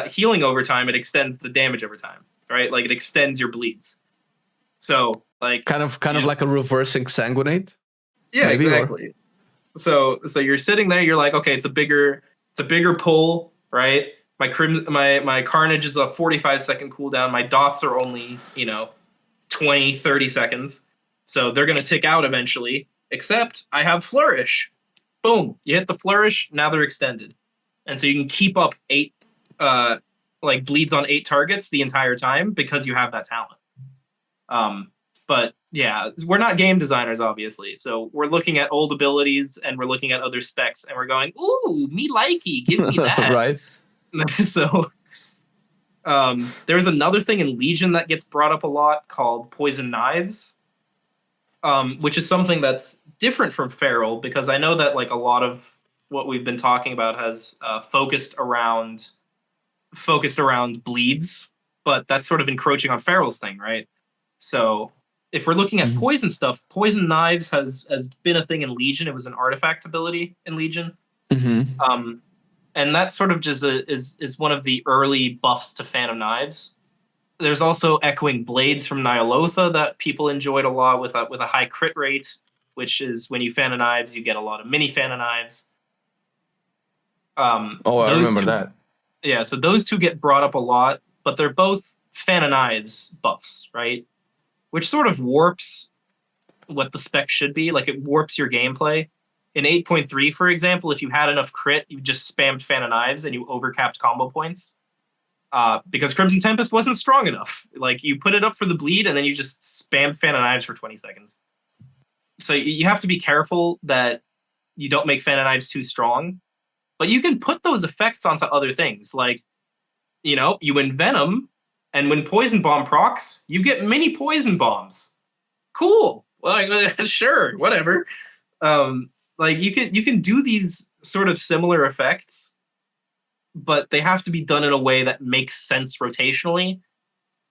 healing over time, it extends the damage over time, right? Like it extends your bleeds. So like kind of like a reverse Exsanguinate. Yeah, maybe, exactly. So you're sitting there, you're like, okay, it's a bigger pull, right? My Carnage is a 45-second cooldown. My dots are only 20-30 seconds, so they're gonna tick out eventually. Except I have Flourish. Boom! You hit the Flourish. Now they're extended, and so you can keep up 8 bleeds on 8 targets the entire time because you have that talent. But yeah, we're not game designers, obviously, so we're looking at old abilities and we're looking at other specs, and we're going, "Ooh, me likey, give me that." Right. So, there's another thing in Legion that gets brought up a lot called Poison Knives, which is something that's different from Feral, because I know that like a lot of what we've been talking about has focused around bleeds, but that's sort of encroaching on Feral's thing, right? So if we're looking at poison stuff, Poison Knives has been a thing in Legion. It was an artifact ability in Legion. Mm-hmm. And that sort of just is one of the early buffs to Phantom Knives. There's also Echoing Blades from Nyalotha that people enjoyed a lot with a high crit rate, which is when you Phantom Knives, you get a lot of mini Phantom Knives. I remember that. Yeah, so those two get brought up a lot, but they're both Fan of Knives buffs, right? Which sort of warps what the spec should be. Like, it warps your gameplay. In 8.3, for example, if you had enough crit, you just spammed Fan of Knives and you overcapped combo points. Because Crimson Tempest wasn't strong enough. Like, you put it up for the bleed and then you just spammed Fan of Knives for 20 seconds. So you have to be careful that you don't make Fan of Knives too strong. But you can put those effects onto other things. Like, you Envenom, and when Poison Bomb procs, you get mini Poison Bombs. Cool. Well, sure, whatever. Like, you can do these sort of similar effects, but they have to be done in a way that makes sense rotationally,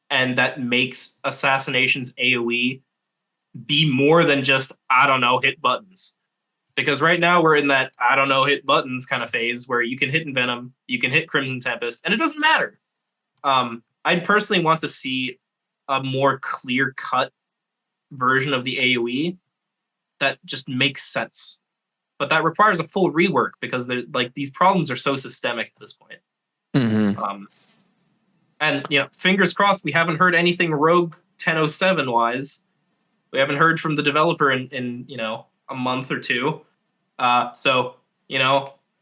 and that makes Assassination's AoE be more than just, I don't know, hit buttons. Because right now we're in that, I don't know, hit buttons kind of phase where you can hit Envenom, you can hit Crimson Tempest, and it doesn't matter. I'd personally want to see a more clear-cut version of the AoE that just makes sense. But that requires a full rework because these problems are so systemic at this point. Mm-hmm. And fingers crossed, we haven't heard anything Rogue 1007 wise. We haven't heard from the developer in a month or two. So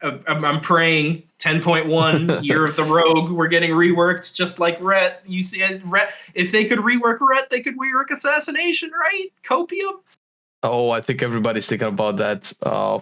I'm praying 10.1 Year of the Rogue, we're getting reworked just like Ret. You see, Ret, if they could rework Ret, they could rework Assassination, right? Copium. Oh, I think everybody's thinking about that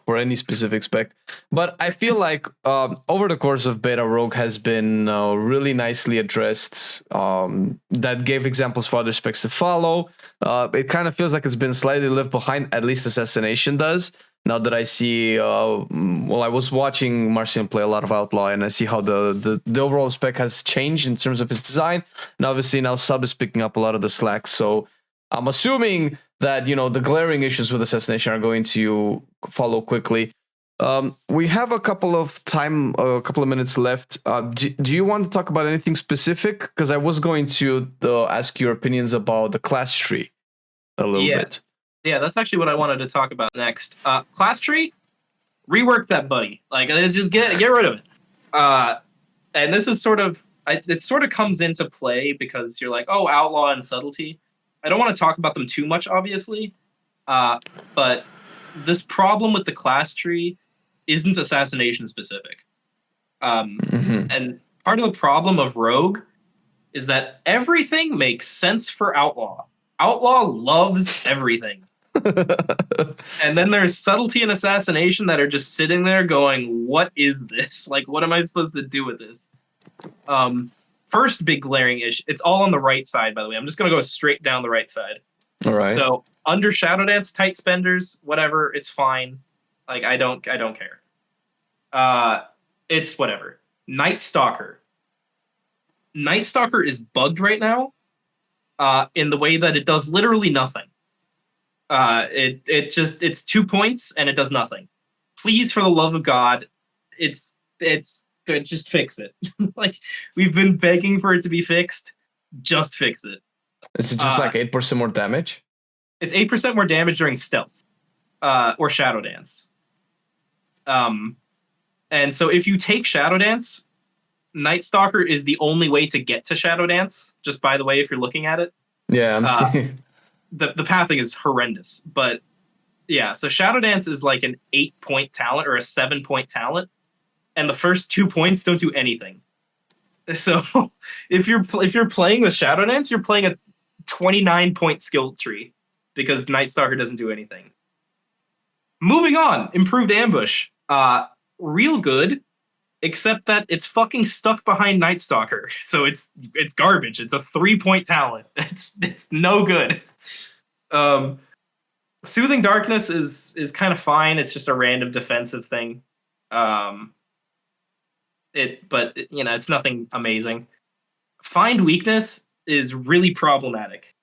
for any specific spec. But I feel like over the course of beta, Rogue has been really nicely addressed. That gave examples for other specs to follow. It kind of feels like it's been slightly left behind, at least Assassination does. Now that I see, I was watching Marcelian play a lot of Outlaw, and I see how the overall spec has changed in terms of its design. And obviously now Sub is picking up a lot of the slack. So I'm assuming that the glaring issues with Assassination are going to follow quickly. We have a couple of minutes left. Do you want to talk about anything specific? Because I was going to ask your opinions about the class tree a little bit. Yeah, that's actually what I wanted to talk about next. Class tree, rework that, buddy. Like, just get rid of it. And this is it sort of comes into play because you're like, oh, Outlaw and Subtlety. I don't want to talk about them too much, obviously, but this problem with the class tree isn't Assassination specific. And part of the problem of Rogue is that everything makes sense for Outlaw. Outlaw loves everything. And then there's Subtlety and Assassination that are just sitting there going, what is this? Like, what am I supposed to do with this? First big glaring issue. It's all on the right side, by the way. I'm just going to go straight down the right side. All right. So under Shadow Dance, tight spenders, whatever, it's fine. Like, I don't care. It's whatever. Night Stalker. Night Stalker is bugged right now, in the way that it does literally nothing. It's 2 points and it does nothing. Please, for the love of God, just fix it. Like, we've been begging for it to be fixed. Just fix it. Is it just like 8% more damage? It's 8% more damage during stealth, or Shadow Dance. And so if you take Shadow Dance, Night Stalker is the only way to get to Shadow Dance. Just by the way, if you're looking at it, yeah, I'm seeing. The pathing is horrendous. But yeah, so Shadow Dance is like an 8-point talent or a 7-point talent. And the first 2 points don't do anything. So if you're playing with Shadow Dance, you're playing a 29-point skill tree because Night Stalker doesn't do anything. Moving on, improved ambush. Real good, except that it's fucking stuck behind Night Stalker. So it's garbage. It's a 3-point talent. It's no good. Soothing Darkness is kind of fine. It's just a random defensive thing. It's nothing amazing. Find Weakness is really problematic.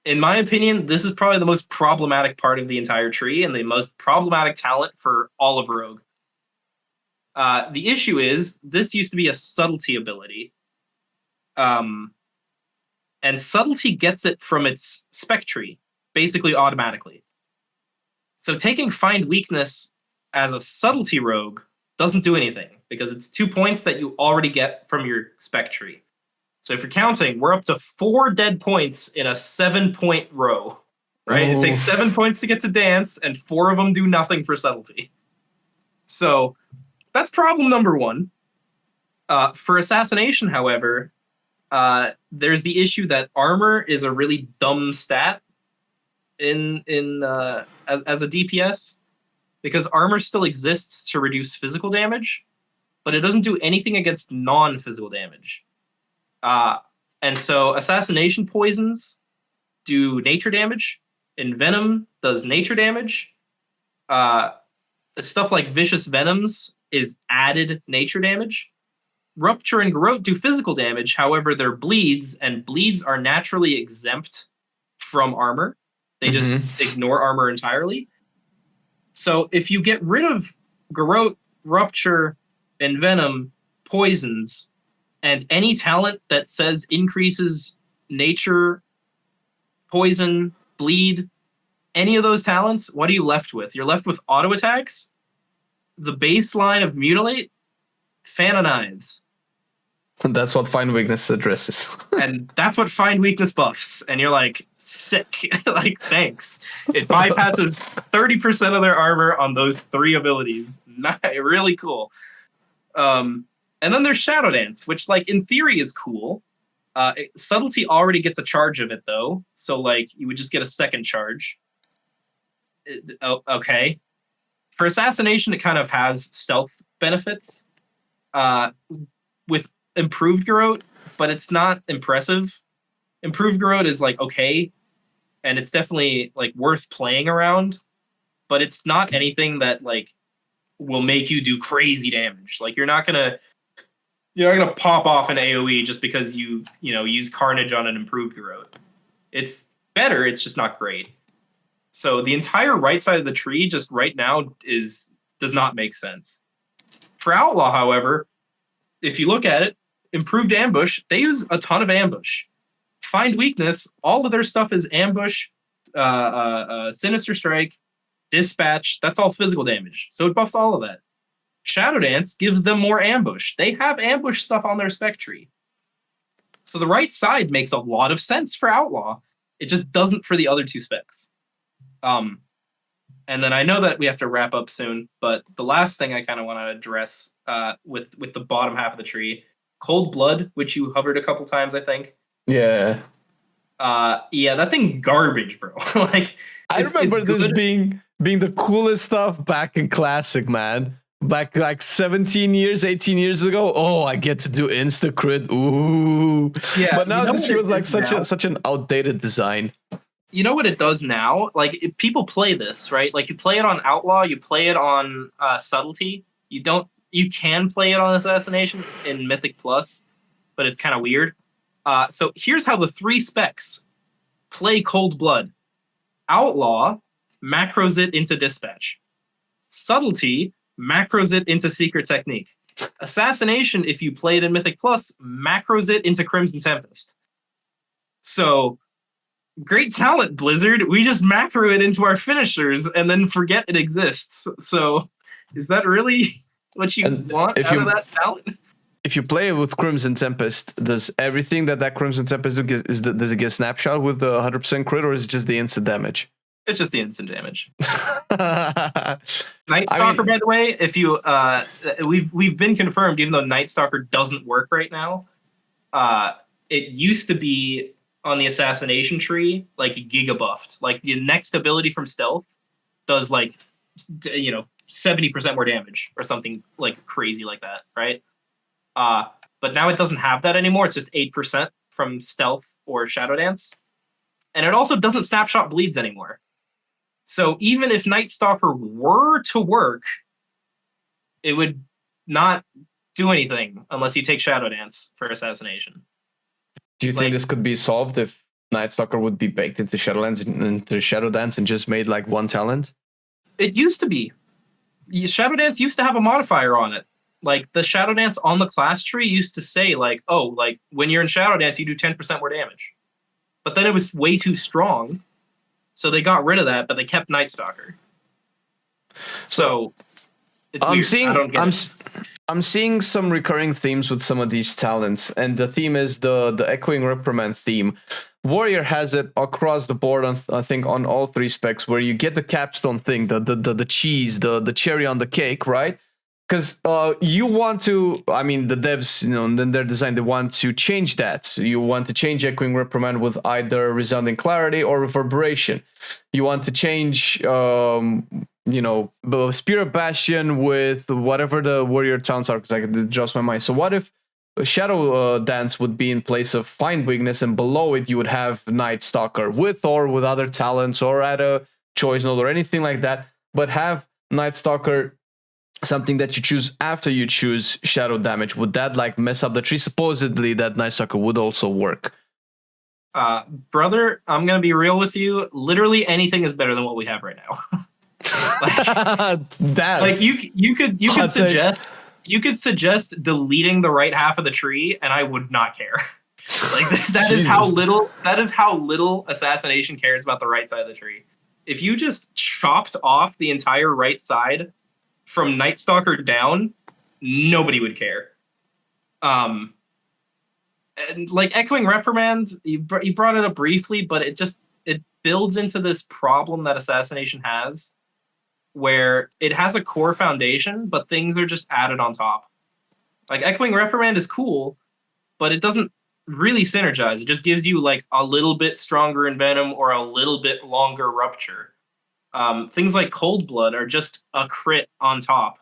In my opinion, this is probably the most problematic part of the entire tree and the most problematic talent for all of Rogue. The issue is, this used to be a Subtlety ability. And Subtlety gets it from its spec tree, basically automatically. So taking Find Weakness as a Subtlety rogue doesn't do anything because it's 2 points that you already get from your spec tree. So if you're counting, we're up to 4 dead points in a 7-point row, right? It takes 7 points to get to dance, and 4 of them do nothing for subtlety. So that's problem number 1. For assassination, however, there's the issue that armor is a really dumb stat as a DPS, because armor still exists to reduce physical damage, but it doesn't do anything against non-physical damage. And so assassination poisons do nature damage, and venom does nature damage. Stuff like vicious venoms is added nature damage. Rupture and Garrote do physical damage, however, they're bleeds, and bleeds are naturally exempt from armor. They just ignore armor entirely. So if you get rid of Garrote, Rupture, and Venom poisons, and any talent that says increases nature, poison, bleed, any of those talents, what are you left with? You're left with auto attacks, the baseline of Mutilate, Fan of Knives. That's what Find Weakness addresses. And that's what Find Weakness buffs. And you're like, sick. Like, thanks. It bypasses 30% of their armor on those 3 abilities. Really cool. And then there's Shadow Dance, which, like, in theory is cool. Subtlety already gets a charge of it, though. So, like, you would just get a second charge. Okay. For Assassination, it kind of has stealth benefits. With Improved Garrote, but it's not impressive. Improved Garrote is like okay, and it's definitely like worth playing around, but it's not anything that like will make you do crazy damage. Like you're not gonna pop off an AoE just because you use Carnage on an Improved Garrote. It's better, it's just not great. So the entire right side of the tree just right now does not make sense. For Outlaw, however, if you look at it, Improved Ambush, they use a ton of ambush. Find Weakness, all of their stuff is ambush, Sinister Strike, Dispatch, that's all physical damage. So it buffs all of that. Shadow Dance gives them more ambush. They have ambush stuff on their spec tree. So the right side makes a lot of sense for Outlaw. It just doesn't for the other 2 specs. And then I know that we have to wrap up soon, but the last thing I kind of want to address with the bottom half of the tree, Cold Blood, which you hovered a couple times, I think. Yeah. Yeah, that thing garbage, bro. Like I remember this being the coolest stuff back in Classic, man. Back like 17 years, 18 years ago. Oh, I get to do insta crit. Ooh. Yeah. But now this feels like such an outdated design. You know what it does now? Like people play this, right? Like you play it on Outlaw, you play it on Subtlety. You can play it on Assassination in Mythic Plus, but it's kind of weird. So here's how the 3 specs play Cold Blood. Outlaw macros it into Dispatch. Subtlety macros it into Secret Technique. Assassination, if you play it in Mythic Plus, macros it into Crimson Tempest. So great talent, Blizzard. We just macro it into our finishers and then forget it exists. So is that really what you want out of that talent? If you play it with Crimson Tempest, does everything that Crimson Tempest does it get snapshot with the 100% crit, or is it just the instant damage? It's just the instant damage. Night Stalker, by the way, if you we've been confirmed, even though Night Stalker doesn't work right now, it used to be on the assassination tree, like giga buffed. Like the next ability from stealth does like 70% more damage or something like crazy like that, right? But now it doesn't have that anymore. It's just 8% from stealth or Shadow Dance. And it also doesn't snapshot bleeds anymore. So even if Night Stalker were to work, it would not do anything unless you take Shadow Dance for assassination. Do you think this could be solved if Night Stalker would be baked into Shadow Dance and just made like one talent? It used to be. Shadow Dance used to have a modifier on it. Like the Shadow Dance on the class tree used to say like, oh, like when you're in Shadow Dance, you do 10% more damage. But then it was way too strong. So they got rid of that, but they kept Night Stalker. So It's weird. I don't get it. I'm seeing some recurring themes with some of these talents, and the theme is the Echoing Reprimand theme. Warrior has it across the board on, I think, on all 3 specs, where you get the capstone thing, the cheese, the cherry on the cake, right? Because you want to, I mean, the devs, in their design, they want to change that. You want to change Echoing Reprimand with either Resounding Clarity or Reverberation. You want to change, Spirit Bastion with whatever the warrior talents are, because I could adjust my mind. So what if Shadow Dance would be in place of Find Weakness, and below it you would have Night Stalker with or with other talents, or add a choice node or anything like that, but have Night Stalker something that you choose after you choose Shadow Damage? Would that like mess up the tree? Supposedly that Night Stalker would also work. Brother, I'm gonna be real with you. Literally anything is better than what we have right now. Like you could suggest deleting the right half of the tree, and I would not care. Like that is how little Assassination cares about the right side of the tree. If you just chopped off the entire right side from Night Stalker down, nobody would care. And like Echoing Reprimand, you brought it up briefly, but it builds into this problem that Assassination has, where it has a core foundation, but things are just added on top. Like Echoing Reprimand is cool, but it doesn't really synergize. It just gives you like a little bit stronger Envenom or a little bit longer Rupture. Things like Cold Blood are just a crit on top,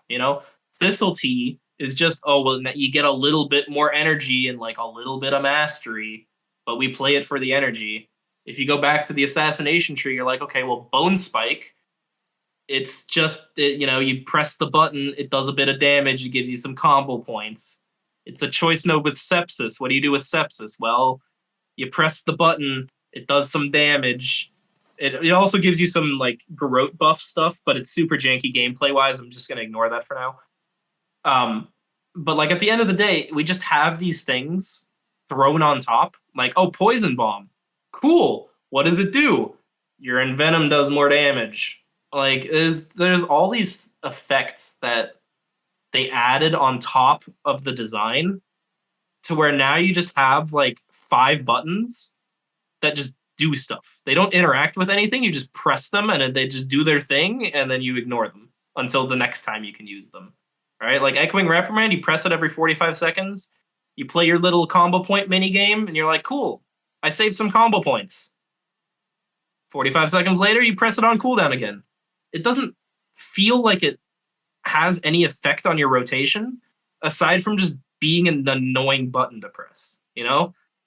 Thistle Tea is just, you get a little bit more energy and like a little bit of mastery, but we play it for the energy. If you go back to the Assassination tree, you're like, okay, well, Bone Spike, it's just, you press the button, it does a bit of damage, it gives you some combo points. It's a choice node with Sepsis. What do you do with Sepsis? Well, you press the button, it does some damage. It also gives you some like Garrote buff stuff, but it's super janky gameplay wise. I'm just gonna ignore that for now. But like at the end of the day, we just have these things thrown on top. Like, Poison Bomb, cool. What does it do? Your Envenom does more damage. Like, there's all these effects that they added on top of the design, to where now you just have like 5 buttons that just do stuff. They don't interact with anything. You just press them and they just do their thing, and then you ignore them until the next time you can use them. All right, like Echoing Reprimand, you press it every 45 seconds. You play your little combo point mini game, and you're like, cool, I saved some combo points. 45 seconds later, you press it on cooldown again. It doesn't feel like it has any effect on your rotation, aside from just being an annoying button to press,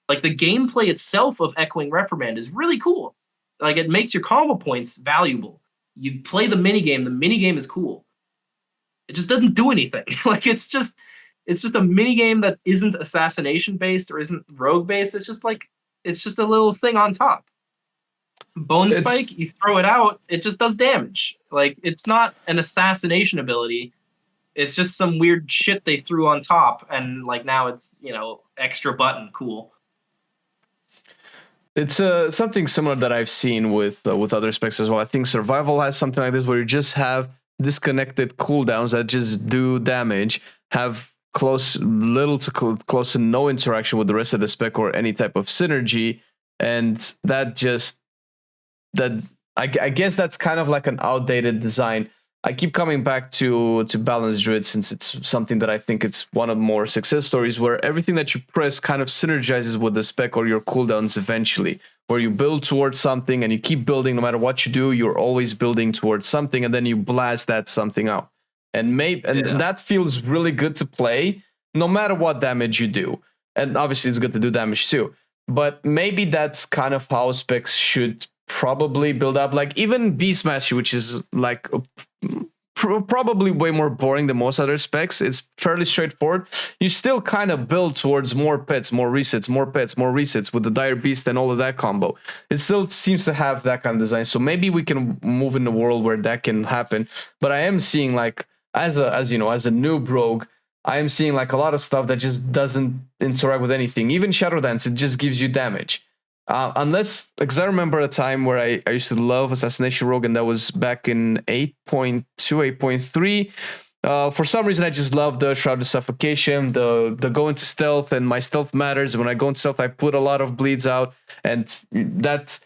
Like, the gameplay itself of Echoing Reprimand is really cool. Like, it makes your combo points valuable. You play the minigame is cool. It just doesn't do anything. Like, it's just a minigame that isn't Assassination based or isn't Rogue based. It's just a little thing on top. Bone Spike, you throw it out, it just does damage. Like, it's not an assassination ability. It's just some weird shit they threw on top, and like now it's, extra button, cool. It's something similar that I've seen with other specs as well. I think Survival has something like this, where you just have disconnected cooldowns that just do damage, have close to no interaction with the rest of the spec or any type of synergy, and I guess that's kind of like an outdated design. I keep coming back to Balance Druid, since it's something that I think it's one of the more success stories, where everything that you press kind of synergizes with the spec or your cooldowns eventually, where you build towards something and you keep building. No matter what you do, you're always building towards something, and then you blast that something out. And that feels really good to play, no matter what damage you do. And obviously it's good to do damage too. But maybe that's kind of how specs should probably build up. Like, even Beastmaster, which is like probably way more boring than most other specs, it's fairly straightforward. You still kind of build towards more pets, more resets, more pets, more resets with the Dire Beast and all of that combo. It still seems to have that kind of design. So maybe we can move in a world where that can happen. But I am seeing, like, as a noob rogue, I am seeing like a lot of stuff that just doesn't interact with anything. Even Shadow Dance, it just gives you damage. Unless, because I remember a time where I used to love Assassination Rogue, and that was back in 8.2, 8.3. For some reason, I just love the Shrouded Suffocation, the go into stealth, and my stealth matters. When I go into stealth, I put a lot of bleeds out, and that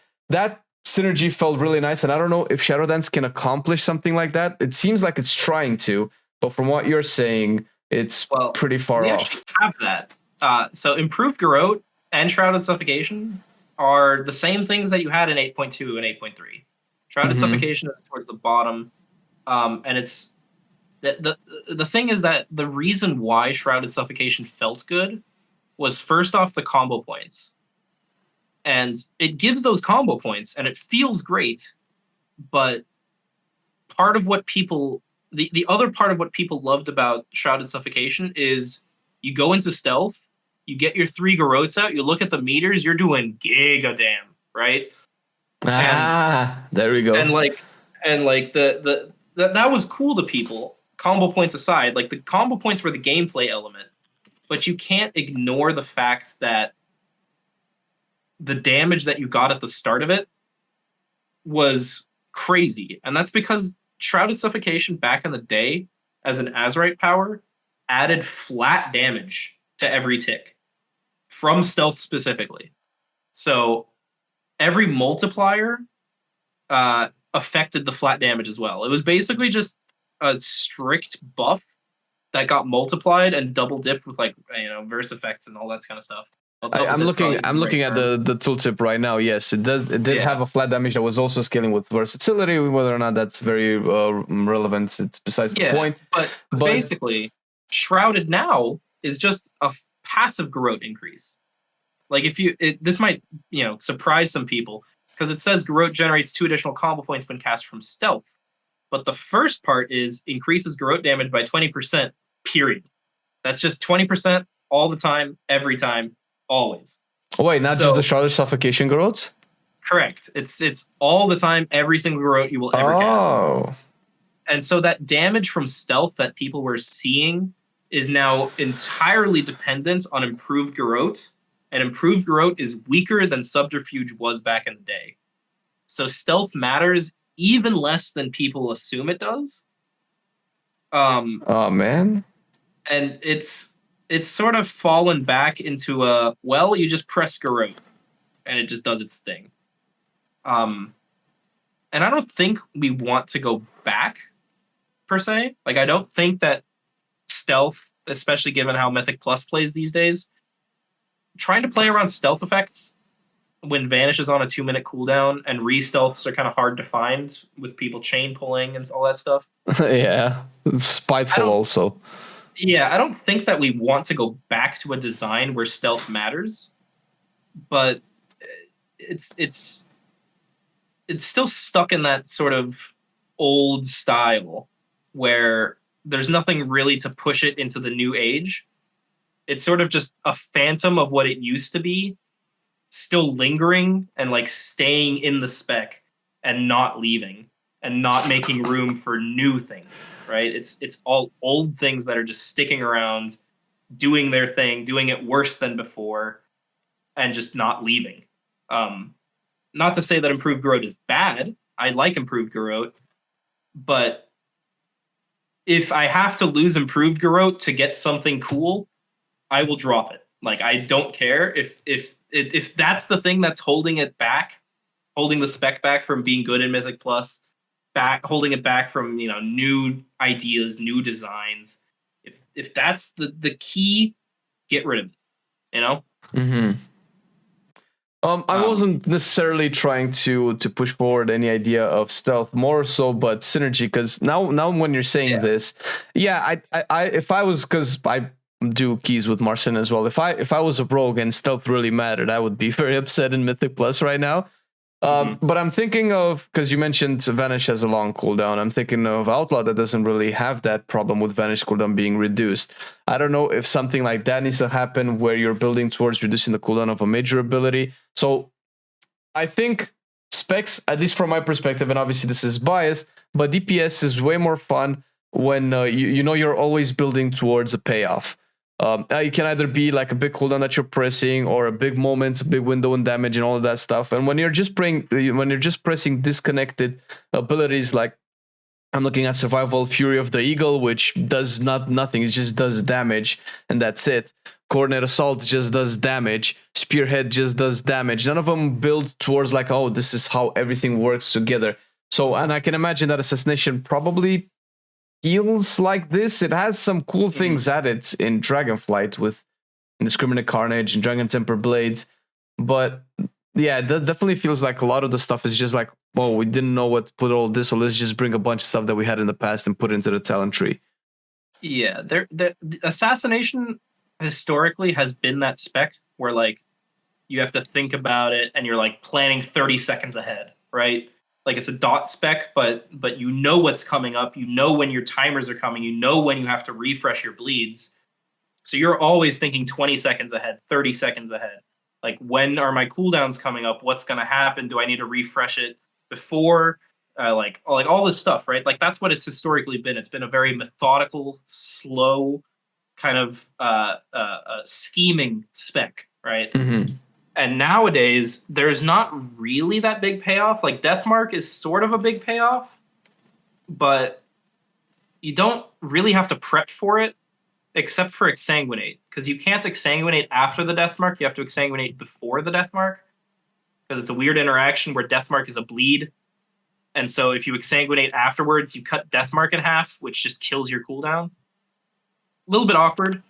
synergy felt really nice. And I don't know if Shadow Dance can accomplish something like that. It seems like it's trying to, but from what you're saying, it's pretty far we off. Actually have that. So improved Garrote and Shrouded Suffocation are the same things that you had in 8.2 and 8.3. Shrouded Suffocation is towards the bottom, and it's the thing is that the reason why Shrouded Suffocation felt good was first off the combo points, and it gives those combo points, and it feels great, but part of what people the other part of what people loved about Shrouded Suffocation is you go into stealth, you get your 3 Garrotes out, you look at the meters, you're doing giga damn, right? There we go. And that was cool to people. Combo points aside, like the combo points were the gameplay element, but you can't ignore the fact that the damage that you got at the start of it was crazy, and that's because Shrouded Suffocation back in the day as an Azerite power added flat damage to every tick from stealth specifically. So every multiplier affected the flat damage as well. It was basically just a strict buff that got multiplied and double dipped with verse effects and all that kind of stuff. I'm looking at the tooltip right now. Yes, it did have a flat damage that was also scaling with versatility. Whether or not that's very relevant, it's besides the point. But basically, Shrouded now is just a passive Garrote increase. Like this might surprise some people because it says Garrote generates 2 additional combo points when cast from stealth, but the first part is increases Garrote damage by 20%. Period. That's just 20% all the time, every time. Always. Oh wait, not just the Shrouded Suffocation Garrotes? Correct. It's all the time, every single Garrote you will ever cast. And so that damage from stealth that people were seeing is now entirely dependent on improved Garrote, and improved Garrote is weaker than Subterfuge was back in the day. So stealth matters even less than people assume it does. Oh man. And it's sort of fallen back into you just press Garrote and it just does its thing. And I don't think we want to go back per se. Like, I don't think that stealth, especially given how Mythic Plus plays these days, trying to play around stealth effects when Vanish is on a 2-minute cooldown and re-stealths are kind of hard to find with people chain pulling and all that stuff. Yeah, spiteful also. Yeah, I don't think that we want to go back to a design where stealth matters, but it's still stuck in that sort of old style where there's nothing really to push it into the new age. It's sort of just a phantom of what it used to be, still lingering and staying in the spec and not leaving. And not making room for new things, right? It's all old things that are just sticking around, doing their thing, doing it worse than before, and just not leaving. Not to say that improved Garrote is bad. I like improved Garrote, but if I have to lose improved Garrote to get something cool, I will drop it. I don't care if that's the thing that's holding it back, holding the spec back from being good in Mythic Plus. Holding it back from new ideas, new designs. If that's the key, get rid of it. I wasn't necessarily trying to push forward any idea of stealth, more so, but synergy. Because now when you're saying this, I if I was, because I do keys with Marcin as well. If I was a rogue and stealth really mattered, I would be very upset in Mythic Plus right now. But I'm thinking of, because you mentioned Vanish has a long cooldown, I'm thinking of Outlaw that doesn't really have that problem with Vanish cooldown being reduced. I don't know if something like that needs to happen where you're building towards reducing the cooldown of a major ability. So I think specs, at least from my perspective, and obviously this is biased, but DPS is way more fun when you're always building towards a payoff. It can either be a big cooldown that you're pressing, or a big moment, a big window in damage, and all of that stuff. And when you're just pressing disconnected abilities like I'm looking at Survival Fury of the Eagle, which does nothing. It just does damage, and that's it. Coordinate Assault just does damage. Spearhead just does damage. None of them build towards like, oh, this is how everything works together. So, and I can imagine that Assassination probably feels like this. It has some cool things added in Dragonflight with Indiscriminate Carnage and Dragon Temper Blades. But yeah, that definitely feels like a lot of the stuff is just like, well, we didn't know what to put all this, so let's just bring a bunch of stuff that we had in the past and put it into the talent tree. Yeah, the Assassination historically has been that spec where like you have to think about it and you're like planning 30 seconds ahead, right? Like it's a dot spec, but you know what's coming up, you know when your timers are coming, you know when you have to refresh your bleeds. So you're always thinking 20 seconds ahead, 30 seconds ahead. Like, when are my cooldowns coming up? What's going to happen? Do I need to refresh it before? Like all this stuff, right? Like, that's what it's historically been. It's been a very methodical, slow, kind of scheming spec, right? Mm-hmm. And nowadays, there's not really that big payoff. Like, Deathmark is sort of a big payoff, but you don't really have to prep for it, except for Exsanguinate, because you can't Exsanguinate after the Deathmark. You have to Exsanguinate before the Deathmark, because it's a weird interaction where Deathmark is a bleed. And so if you Exsanguinate afterwards, you cut Deathmark in half, which just kills your cooldown. A little bit awkward,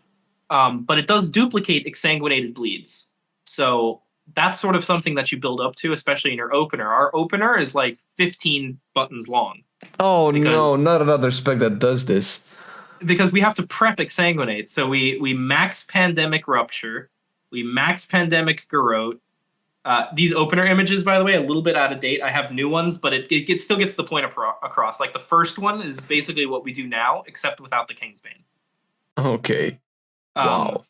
but it does duplicate Exsanguinated bleeds. So that's sort of something that you build up to, especially in your opener. Our opener is like 15 buttons long. Oh, no, not another spec that does this. Because we have to prep Exsanguinate. So we max Pandemic Rupture, we max Pandemic Garrote. These opener images, by the way, a little bit out of date. I have new ones, but it still gets the point across. Like, the first one is basically what we do now, except without the Kingsbane. Okay. Wow.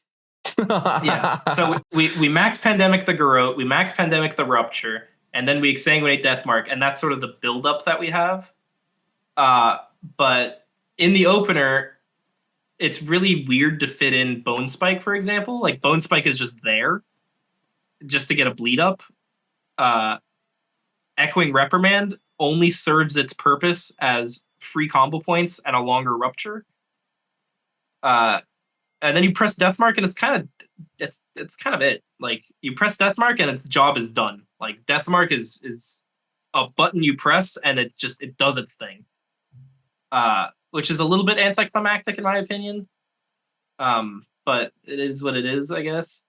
Yeah. So we max Pandemic the Garrote, we max Pandemic the Rupture, and then we Exsanguinate Deathmark, and that's sort of the buildup that we have. But in the opener, it's really weird to fit in Bone Spike, for example. Like, Bone Spike is just there, just to get a bleed up. Echoing Reprimand only serves its purpose as free combo points and a longer Rupture. And then you press Deathmark, and it's kind of it. Like, you press Deathmark, and its job is done. Like, Deathmark is a button you press, and it does its thing. Which is a little bit anticlimactic in my opinion. But it is what it is, I guess.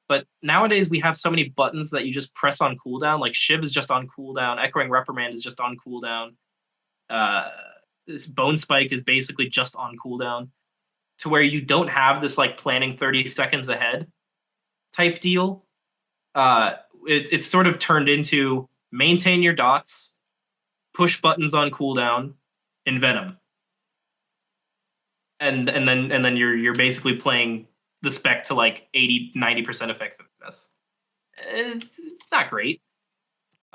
But nowadays we have so many buttons that you just press on cooldown. Like, Shiv is just on cooldown. Echoing Reprimand is just on cooldown. This Bone Spike is basically just on cooldown, to where you don't have this like planning 30 seconds ahead type deal. It's sort of turned into maintain your dots, push buttons on cooldown, Envenom. And then you're basically playing the spec to like 80-90% effectiveness. It's not great.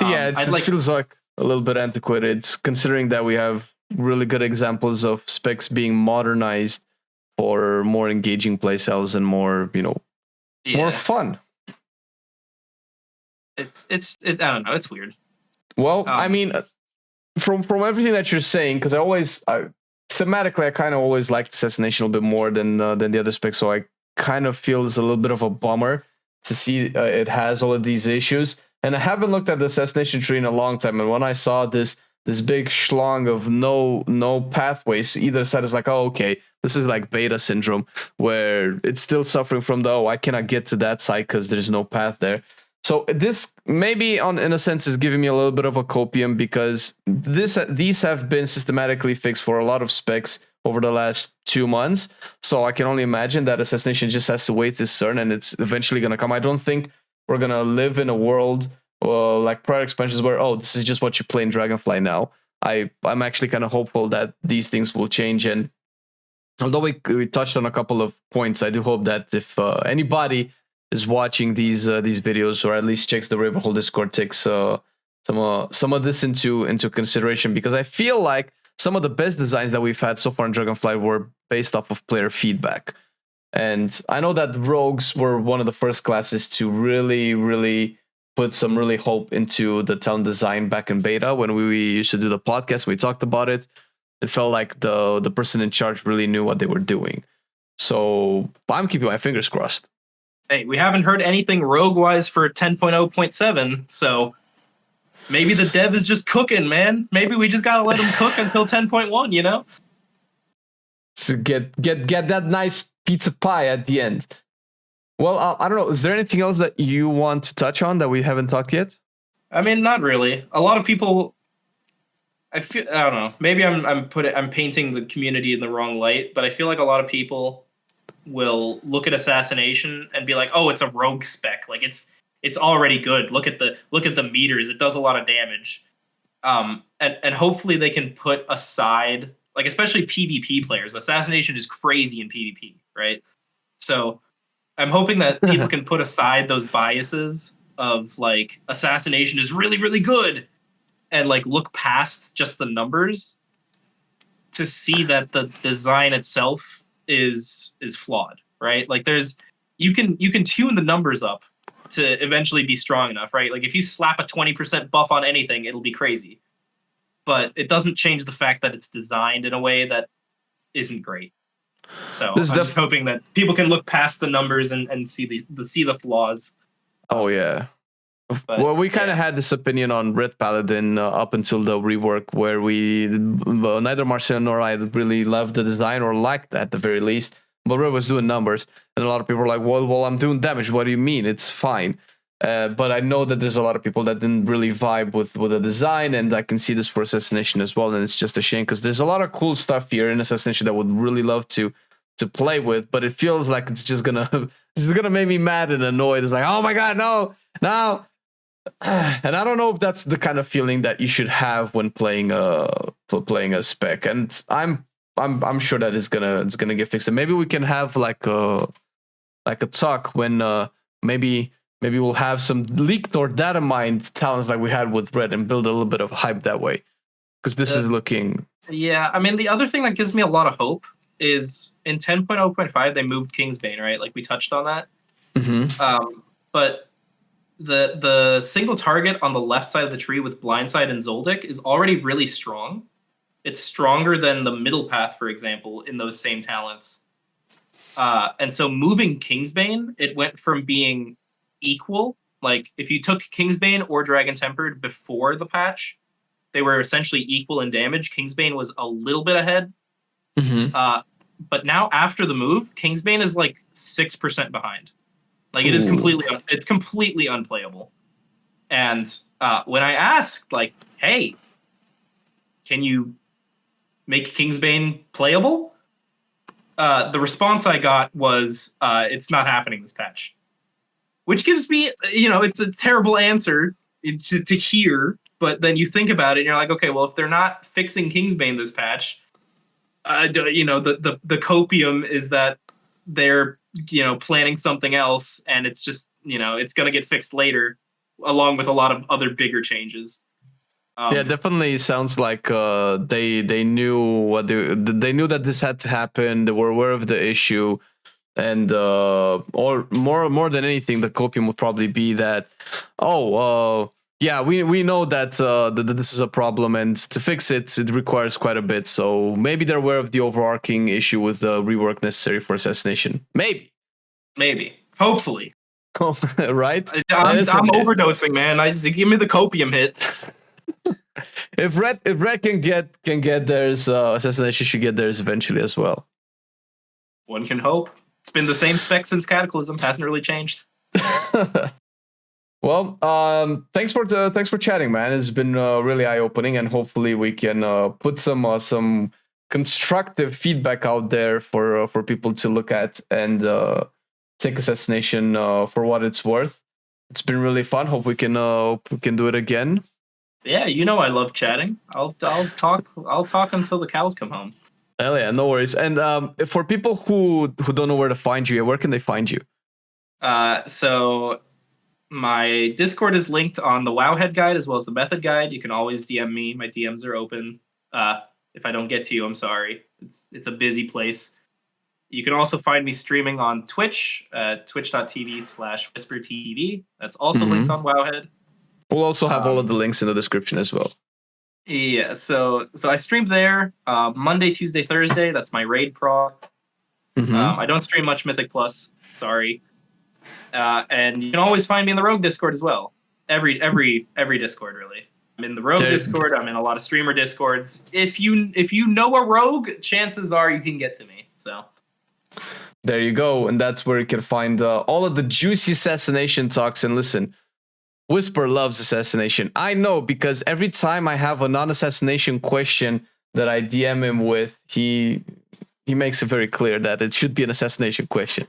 Yeah, it feels like a little bit antiquated, considering that we have really good examples of specs being modernized for more engaging playstyles and more, more fun. It's I don't know. It's weird. Well, I mean, from everything that you're saying, because thematically, I kind of always liked Assassination a little bit more than the other specs, so I kind of feel it's a little bit of a bummer to see it has all of these issues. And I haven't looked at the Assassination tree in a long time, and when I saw this big schlong of no pathways, either side is like, oh, okay, this is like beta syndrome, where it's still suffering from I cannot get to that side because there's no path there. So this maybe in a sense is giving me a little bit of a copium, because these have been systematically fixed for a lot of specs over the last 2 months. So I can only imagine that Assassination just has to wait this turn, and it's eventually going to come. I don't think we're going to live in a world like prior expansions where, oh, this is just what you play in Dragonflight now. I'm actually kind of hopeful that these things will change. And although we touched on a couple of points, I do hope that if anybody is watching these videos, or at least checks the Ravenhole Discord, takes some of this into consideration, because I feel like some of the best designs that we've had so far in Dragonflight were based off of player feedback. And I know that rogues were one of the first classes to really, really put some really hope into the town design back in beta when we used to do the podcast. We talked about it. it felt like the person in charge really knew what they were doing. So I'm keeping my fingers crossed. Hey, we haven't heard anything rogue-wise for 10.0.7, so maybe the dev is just cooking, man. Maybe we just gotta let them cook until 10.1, you know? To get that nice pizza pie at the end. Well, I don't know. Is there anything else that you want to touch on that we haven't talked yet? I mean, not really. A lot of people, I don't know. Maybe I'm painting the community in the wrong light, but I feel like a lot of people will look at Assassination and be like, "Oh, it's a rogue spec. Like it's already good. Look at the meters. It does a lot of damage." And hopefully they can put aside, like, especially PvP players. Assassination is crazy in PvP, right? So I'm hoping that people can put aside those biases of like Assassination is really, really good and like look past just the numbers to see that the design itself is flawed, right? Like you can tune the numbers up to eventually be strong enough, right? Like if you slap a 20% buff on anything, it'll be crazy. But it doesn't change the fact that it's designed in a way that isn't great. So I'm just hoping that people can look past the numbers and see the flaws. Oh yeah. But, well, we kind of had this opinion on Red Paladin up until the rework, where neither Marcel nor I really loved the design or liked that at the very least. But Red was doing numbers, and a lot of people were like, "Well, I'm doing damage. What do you mean? It's fine." But I know that there's a lot of people that didn't really vibe with the design, and I can see this for Assassination as well. And it's just a shame because there's a lot of cool stuff here in Assassination that I would really love to play with, but it feels like it's just gonna make me mad and annoyed. It's like, oh my god, no. And I don't know if that's the kind of feeling that you should have when playing a spec. And I'm sure that it's gonna get fixed. And maybe we can have like a talk when maybe we'll have some leaked or data mined talents like we had with Red and build a little bit of hype that way. Because this is looking. Yeah, I mean, the other thing that gives me a lot of hope is in 10.0.5 they moved Kingsbane, right? Like we touched on that. Mm-hmm. But the single target on the left side of the tree with Blindside and Zoldyck is already really strong. It's stronger than the middle path, for example, in those same talents. And so moving Kingsbane, it went from being equal. Like if you took Kingsbane or Dragon Tempered before the patch, they were essentially equal in damage. Kingsbane was a little bit ahead. Mm-hmm. But now after the move, Kingsbane is like 6% behind. Like it is completely unplayable. And when I asked, like, hey, can you make Kingsbane playable? The response I got was, it's not happening this patch. Which gives me, it's a terrible answer to hear, but then you think about it and you're like, okay, well, if they're not fixing Kingsbane this patch, the copium is that they're, planning something else, and it's just, it's going to get fixed later, along with a lot of other bigger changes. Yeah, definitely sounds like they knew what they knew that this had to happen. They were aware of the issue, and or more than anything, the copium would probably be that, yeah, we know that that this is a problem, and to fix it, it requires quite a bit. So maybe they're aware of the overarching issue with the rework necessary for Assassination. Maybe, hopefully, right? I'm overdosing, man. I just give me the copium hit. If Red can get theirs, Assassination should get theirs eventually as well. One can hope. It's been the same spec since Cataclysm. Hasn't really changed. Well, thanks for chatting, man. It's been really eye-opening, and hopefully we can put some constructive feedback out there for people to look at and take Assassination for what it's worth. It's been really fun. Hope we can do it again. Yeah, I love chatting. I'll talk until the cows come home. Hell yeah, no worries. And for people who don't know where to find you, where can they find you? So my Discord is linked on the Wowhead guide as well as the Method guide. You can always DM me. My DMs are open. If I don't get to you, I'm sorry. It's a busy place. You can also find me streaming on Twitch, twitch.tv/WhispyrTV. That's also linked on Wowhead. We'll also have all of the links in the description as well. Yeah, so I streamed there Monday, Tuesday, Thursday. That's my raid prog. I don't stream much Mythic Plus. Sorry. And you can always find me in the Rogue Discord as well. Every Discord, really. I'm in the Rogue Discord. I'm in a lot of streamer Discords. If you know a rogue, chances are you can get to me. So there you go, and that's where you can find all of the juicy assassination talks. And listen, Whispyr loves assassination. I know, because every time I have a non-assassination question that I DM him with, he makes it very clear that it should be an assassination question.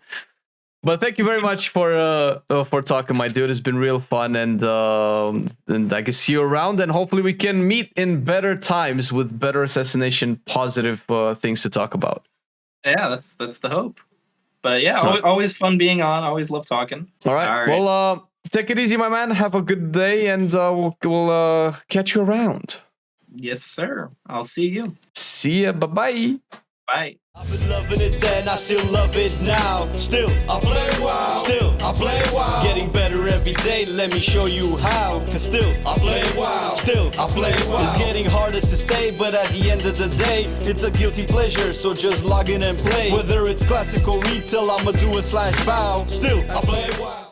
But thank you very much for talking, my dude. It's been real fun, and I can see you around, and hopefully we can meet in better times with better assassination positive things to talk about. Yeah, that's the hope. But yeah, always fun being on. Always love talking. All right. Well, take it easy, my man. Have a good day, and we'll catch you around. Yes, sir. I'll see you. See ya. Bye-bye. Bye. I've been loving it then, I still love it now. Still, I play WoW. Still, I play WoW. Getting better every day, let me show you how. Cause still, I play WoW. Still, I play WoW. It's getting harder to stay, but at the end of the day, it's a guilty pleasure, so just log in and play. Whether it's classical retail, I'ma do a /bow. Still, I play WoW.